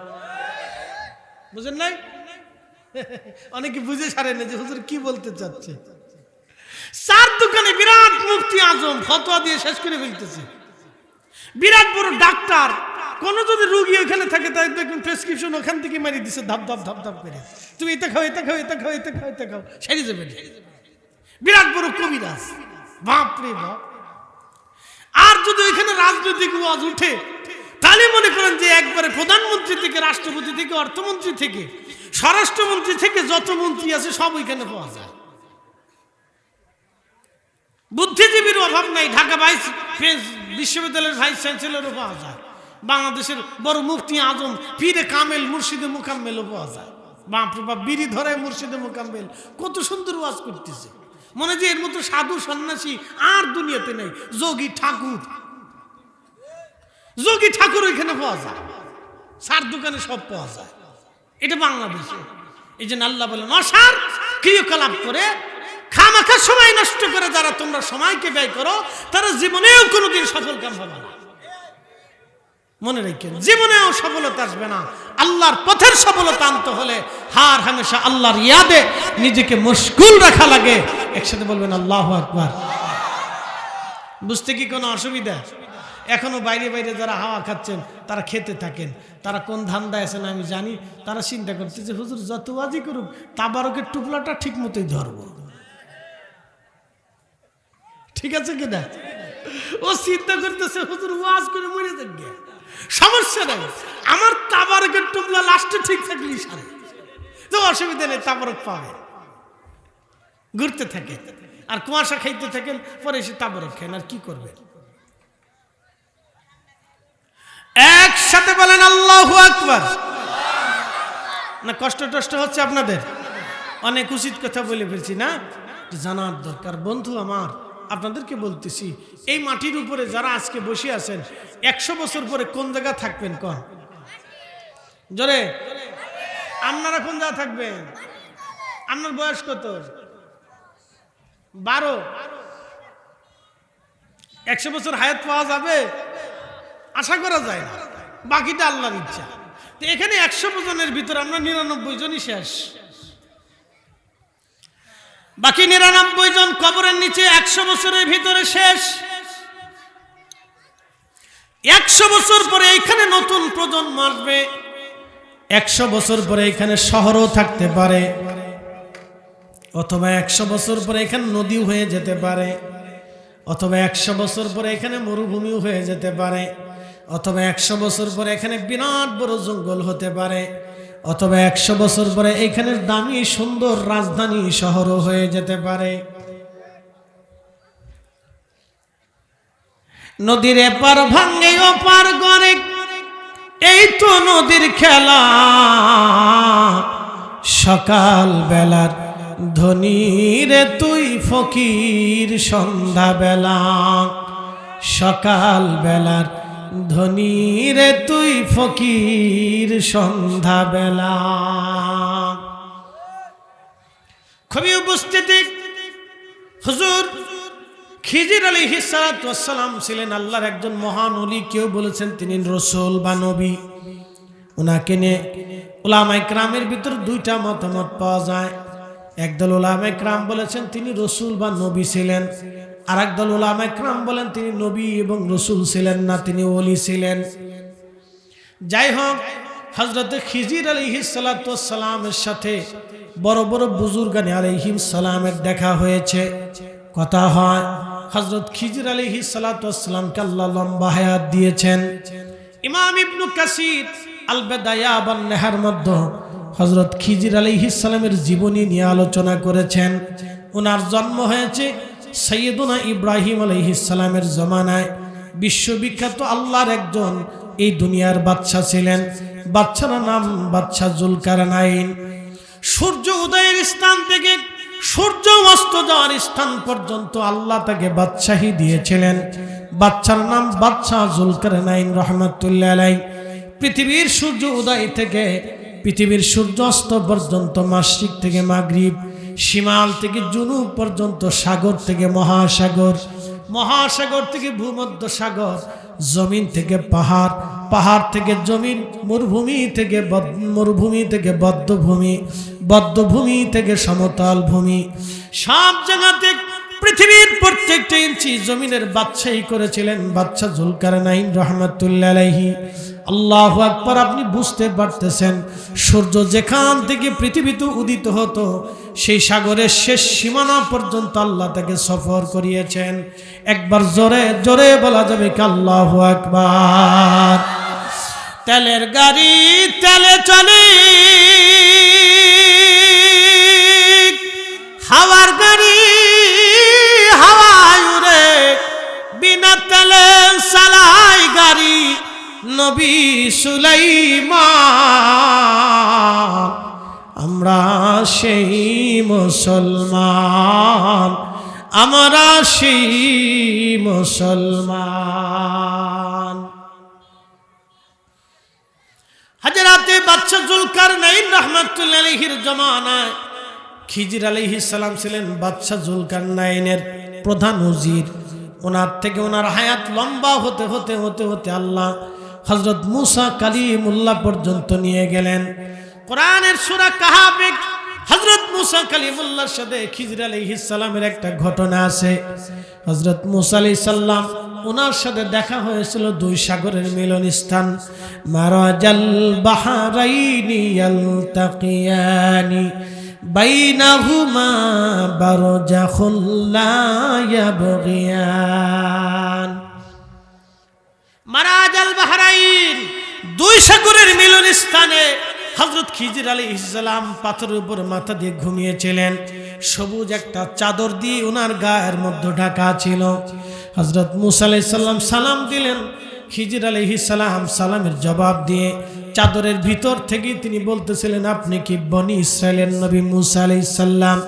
বুঝেন নাই? অনেকে বুঝে সারে না যে হুজুর কি বলতে চাচ্ছে। চার দোকানে বিরাট মুফতি আজম ফতোয়া দিয়ে শেষ করে ফেলতেছে। বিরাট বড় ডাক্তার, কোন যদি রোগী ওখানে থাকে তাই দেখবেন প্রেসক্রিপশন ওখান থেকে মারি দিছে ধাপ ধাপ ধাপ ধাপ করে, তুমি এটা খাও এটা খাও এটা খাও এটা খাও এটা খাও, সেরে যাবে। বিরাট বড় কবিরাজ, বাপ রে বাপ। আর যদি ওইখানে রাজনৈতিক ওয়াজ উঠে তাহলে মনে করেন যে একবারে প্রধানমন্ত্রী থেকে রাষ্ট্রপতি থেকে অর্থমন্ত্রী থেকে স্বরাষ্ট্রমন্ত্রী থেকে যত মন্ত্রী আছে সব ওইখানে পাওয়া যায়। বুদ্ধিজীবীর অভাব নাই, ঢাকা বিশ্ববিদ্যালয়ের ভাইস চ্যান্সেলরও পাওয়া যায়, বাংলাদেশের বড় মুফতি আজম পীরে কামেল মুর্শিদে মুকাম্মেলও পাওয়া যায়। বাপরে বাপ, বিড়ি ধরে মুর্শিদে মুকাম্মেল কত সুন্দর ওয়াজ করতেছে। মনে যে এর মতো সাধু সন্ন্যাসী আর দুনিয়াতে নেই। যোগী ঠাকুর, যোগী ঠাকুর ওইখানে পাওয়া যায়, সার দোকানে সব পাওয়া যায়। এটা বাংলাদেশে। এই জন্য আল্লাহ বলেন অসার ক্রিয়াকলাপ করে খামাখা সময় নষ্ট করে যারা তোমরা সময়কে ব্যয় করো, তারা জীবনেও কোনোদিন সফল কাম হবে না। মনে রাখেন, জীবনেও সফলতা আসবে না। আল্লাহর পথের সফলতা আনতে হলে হার হামেশা আল্লাহর ইয়াদে নিজেকে মশগুল রাখা লাগে। একসাথে বলবেন আল্লাহু আকবার। বুঝতে কি কোনো অসুবিধা? এখনো বাইরে বাইরে যারা হাওয়া খাচ্ছেন তারা খেতে থাকেন, তারা কোন ধান্দায় আছেন আমি জানি। তারা চিন্তা করছে যে হুজুর যত ওয়াজি করুক তাবারকের টুকলাটা ঠিক মতোই ধরবো, ঠিক আছে কিনা? ও চিন্তা করতেছে হুজুর ওয়াজ করে মরে যাবে, সমস্যা নাই, আমার তাবারকের টুকলা লাস্টে ঠিক থাকলেই সারে, তো অসুবিধা নেই, তাবারক পাবে। ঘুরতে থাকে আর কুয়াশা খাইতে থাকেন, পরে এসে তাবারক খান, আর কি করবেন? একসাথে বলেন আল্লাহু আকবার। না কষ্ট টষ্ট হচ্ছে আপনাদের? অনেক উচিত কথা বলে ফেলছি না, জানার দরকার। বন্ধু আমার, আপনাদেরকে বলতেছি, এই মাটির উপরে যারা আজকে বসে আছেন 100 বছর পরে কোন জায়গা থাকবেন? কোন জোরে আপনারা কোন জায়গা থাকবেন? আপনার বয়স কত? 12। 100 বছর হায়াত পাওয়া যাবে? আশা করা যায় না, বাকিটা আল্লাহর ইচ্ছা। তো এখানে 100 জনের ভিতরে আমরা 99 জনই শেষ, বাকি 99 জন কবরের নিচে 100 বছরের ভিতরে শেষ। 100 বছর পরে এখানে নতুন প্রজন্ম আসবে, 100 বছর পরে এখানে শহরও থাকতে পারে, অথবা 100 বছর পরে এখানে নদী হয়ে যেতে পারে, অথবা 100 বছর পরে এখানে মরুভূমিও হয়ে যেতে পারে, অথবা 100 বছর পরে এখানে বিরাট বড় জঙ্গল হতে পারে, অথবা 100 বছর পরে এখানে দামি সুন্দর রাজধানী শহরও হয়ে যেতে পারে। নদীর এপার ভাঙে ওপার গড়ে, এই তো নদীর খেলা। সকাল বেলার ধনী রে তুই ফকির সন্ধ্যা বেলা, সকাল বেলার ধনী রে তুই ফকির সন্ধ্যা বেলা। খুবই উপস্থিতি হুজুর খিজির আলাইহিস সালাতু ওয়াস সালাম ছিলেন আল্লাহর একজন মহান ওলি। কেউ বলেছেন তিনি রাসূল বা নবী। ওনাকে নিয়ে উলামায়ে কেরামের ভিতর দুইটা মতামত পাওয়া যায়। একদল উলামায়ে কেরাম বলেছেন তিনি রাসূল বা নবী ছিলেন, আর একদল উলামায়ে কেরাম বলেন তিনি নবী এবং রাসূল ছিলেন না, তিনি ওলি ছিলেন। যাই হোক, হযরত খিজির আলাইহিস সালাতু ওয়াস সালামের সাথে বড় বড় বুজুর্গানে আলাইহিস সালামের দেখা হয়েছে। কথা হয় হযরত খিজির আলাইহিস সালাতু ওয়াস সালামকে আল্লাহ লম্বা হায়াত দিয়েছেন। ইমাম ইবনে কাসির আল বিদায়া ওয়ান নেহার মধ্যে হযরত খিজির আলাইহিস সালামের জীবনী নিয়ে আলোচনা করেছেন। ওনার জন্ম হয়েছে সৈয়দনা ইব্রাহিম আলাইহিস সালামের জমানায়। বিশ্ববিখ্যাত আল্লাহর একজন এই দুনিয়ার বাদশা ছিলেন। বাদশার নাম বাদশা জুলকারনাইন। সূর্য উদয়ের স্থান থেকে সূর্য অস্ত যাওয়ার স্থান পর্যন্ত আল্লাহ তাকে বাদশাহী দিয়েছিলেন। বাদশার নাম বাদশা জুলকারনাইন রহমাতুল্লাহ আলাইহি। পৃথিবীর সূর্য উদয় থেকে পৃথিবীর সূর্য অস্ত পর্যন্ত, মাশরিক থেকে মাগরিব, শিমাল থেকে জুনুব পর্যন্ত, সাগর থেকে মহাসাগর, মহাসাগর থেকে ভূমধ্য সাগর, জমিন থেকে পাহাড়, পাহাড় থেকে জমিন, মরুভূমি থেকে মরুভূমি থেকে বদ্ধভূমি, বদ্ধভূমি থেকে সমতল ভূমি, সব জায়গাতে পৃথিবীর প্রত্যেকটা ইঞ্চি জমিনের বাদশাহী করেছিলেন বাদশা জুলকারনাইন রহমাতুল্লাহ আলাইহি। আল্লাহু আকবার। আপনি বুঝতে পারতেছেন, সূর্য যেখান থেকে পৃথিবীতে উদিত হতো সেই সাগরের শেষ সীমানা পর্যন্ত আল্লাহ তাকে সফর করিয়েছেন। একবার জোরে জোরে বলা যাবে কি আল্লাহু আকবার। তেলের গাড়ি তেলে চলে, হাওয়ার গাড়ি হাওয়ায় উড়ে, বিনা তেলে চালায় গাড়ি নবী সুলাইমান। আমরা সেই মুসলমান, আমরা সেই মুসলমান। হযরতে বাদশা জুলকারনাইন রাহমাতুল্লাহি আলাইহির জমানায় খিজির আলাইহিস সালাম ছিলেন বাদশা জুলকারনাইনের প্রধান উজির। ওনার থেকে ওনার হায়াত লম্বা হতে হতে হতে হতে আল্লাহ হযরত মুসা কালিমুল্লাহ পর্যন্ত নিয়ে গেলেন। কোরআনের সূরা কাহাফে হযরত মুসা কালিমুল্লাহর সাথে খিজির আলাইহিস সালামের একটা ঘটনা আছে। হযরত মুসা আলাইহিস সালাম ওনার সাথে দেখা হয়েছিল দুই সাগরের মিলনস্থান, মারাজাল বাহরাইনি ইয়ালতাকিয়ানি বাইনাহুমা বারজাখুল লা ইয়াবগিয়ান। মারাজাল বাহরাইন, দুই সাগরের মিলনস্থানে হযরত খিজির আলাইহিস সালাম পাথরের উপর মাথা দিয়ে ঘুমিয়েছিলেন। সবুজ একটা চাদর দিয়ে ওনার গায়ের মধ্যে ঢাকা ছিল। হযরত মুসা আলাইহিস সালাম সালাম দিলেন। খিজির আলাইহিস সালাম সালামের জবাব দিয়ে চাদরের ভিতর থেকে তিনি বলতেছিলেন, আপনি কি বনি ইসরাইলের নবী মুসা আলাইহিস সালাম?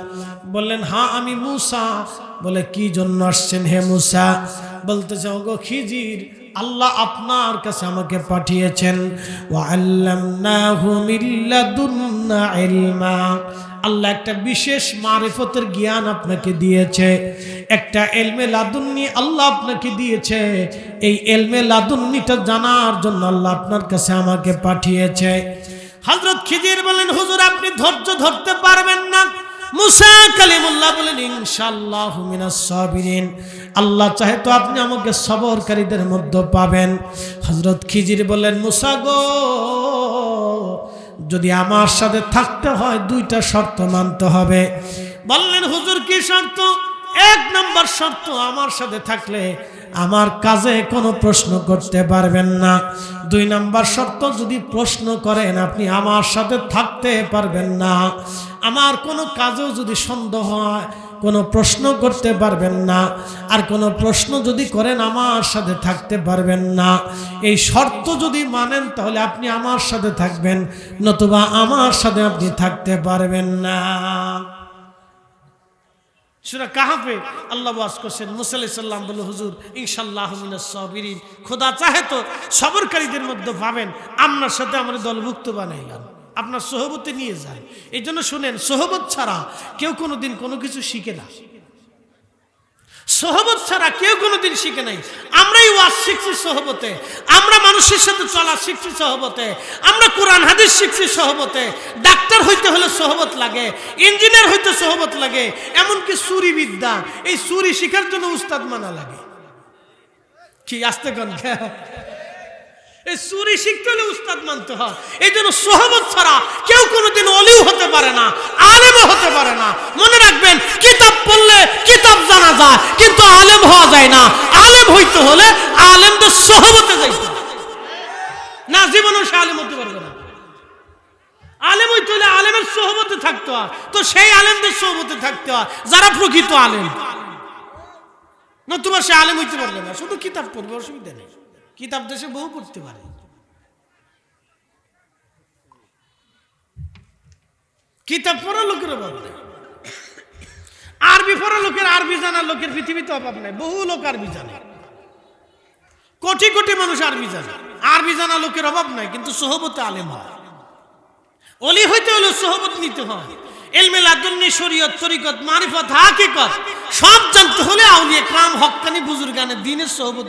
বললেন, হ্যাঁ আমি মুসা। বলে, কি জন্য আসছেন হে মুসা? বলতেছে, ওগো খিজির, আল্লাহ আপনার কাছে আমাকে পাঠিয়েছেন। ওয়া আল্লামনাহু মিন লাদুন্না ইলমা, আল্লাহ একটা বিশেষ মারিফতের জ্ঞান আপনাকে দিয়েছে, একটা ইলমে লাদুন্নি আল্লাহ আপনাকে দিয়েছে। এই ইলমে লাদুন্নিটা জানার জন্য আল্লাহ আপনার কাছে আমাকে পাঠিয়েছে। হযরত খিজির বলেন, হুজুর আপনি ধৈর্য ধরতে পারবেন না? মুসা কালিমুল্লাহ বলেন, ইনশাআল্লাহু মিনাস সাবিরিন, আল্লাহ চাহে তো আপনি আমাকে সবরকারীদের মধ্যে পাবেন। হযরত খিজির বলেন, মুসা গো, যদি আমার সাথে থাকতে হয় দুইটা শর্ত মানতে হবে। বললেন, হুজুর কি শর্ত? এক নম্বর শর্ত, আমার সাথে থাকলে আমার কাজে কোনো প্রশ্ন করতে পারবেন না। দুই নম্বর শর্ত, যদি প্রশ্ন করেন আপনি আমার সাথে থাকতে পারবেন না। আমার কোনো কাজেও যদি সন্দেহ হয় কোনো প্রশ্ন করতে পারবেন না, আর কোনো প্রশ্ন যদি করেন আমার সাথে থাকতে পারবেন না। এই শর্ত যদি মানেন তাহলে আপনি আমার সাথে থাকবেন, নতুবা আমার সাথে আপনি থাকতে পারবেন না। সূরা কাহফে আল্লাহ ওয়াজ করছেন, মুসা আলাইহিস সালাম বলে, হুজুর ইনশাআল্লাহু মিনাস সাবিরিন, খোদা চাহে তো সবরকারীদের মধ্যে পাবেন, আপনার সাথে আমার দলভুক্ত বানাইলাম, আপনার সোহবতে নিয়ে যায়। এই জন্য শুনেন, সোহবত ছাড়া কেউ কোনোদিন কোনো কিছু শিখে না। সোহবত ছাড়া কেউ কোনোদিন শিখে নাই। আমরাই ওয়াজ শিখছি সোহবতে, আমরা মানুষের সাথে চলা শিখছি সোহবতে, আমরা কোরআন হাদিস শিখছি সোহবতে। ডাক্তার হইতে হলে সোহবত লাগে, ইঞ্জিনিয়ার হইতে সোহবত লাগে, এমনকি চুরি বিদ্যা, এই চুরি শিখার জন্য উস্তাদ মানা লাগে। কি আসতে কোন এই চুরি শিখতে হলে উস্তাদ মানতে হয়। এই জন্য সোহবত ছাড়া কেউ কোনোদিন ওলিও হতে পারে না, আলেমও হতে পারে না। মনে রাখবেন, কিতাব পড়লে কিতাব জানা যায়, কিন্তু আলেম হওয়া যায় না। আলেম হইতে হলে আলেমদের সোহবতে যাইতে না, জীবনেও সে আলেম হতে পারবে না। আলেম হইতে হলে আলেমের সোহবতে থাকতে হয়, তো সেই আলেমদের সোহবতে থাকতে হয় যারা প্রকৃত আলেম, নতুবা সে আলেম হইতে পারবে না। শুধু কিতাব পড়বে, অসুবিধা নেই, কিতাব দেশে বহু পড়তে পারে। কিতাব পড়া লোকের অভাব নেই, আরবি পড়া লোকের, আরবি জানার লোকের পৃথিবীতে অভাব নেই। বহু লোক আরবি জানে, কোটি কোটি মানুষ আরবি জানে, আরবি জানা লোকের অভাব নাই, কিন্তু সোহবতে আলেম হয়। ওলি হইতে হলে সোহবত নিতে হয়। ইলমে লাদুন্নি, শরীয়ত, তরিকত, মারিফত, হাকিকত সব জানতে হলে আউলিয়া কেরাম, হক্কানি বুজুর্গানে দ্বীনের সোহবত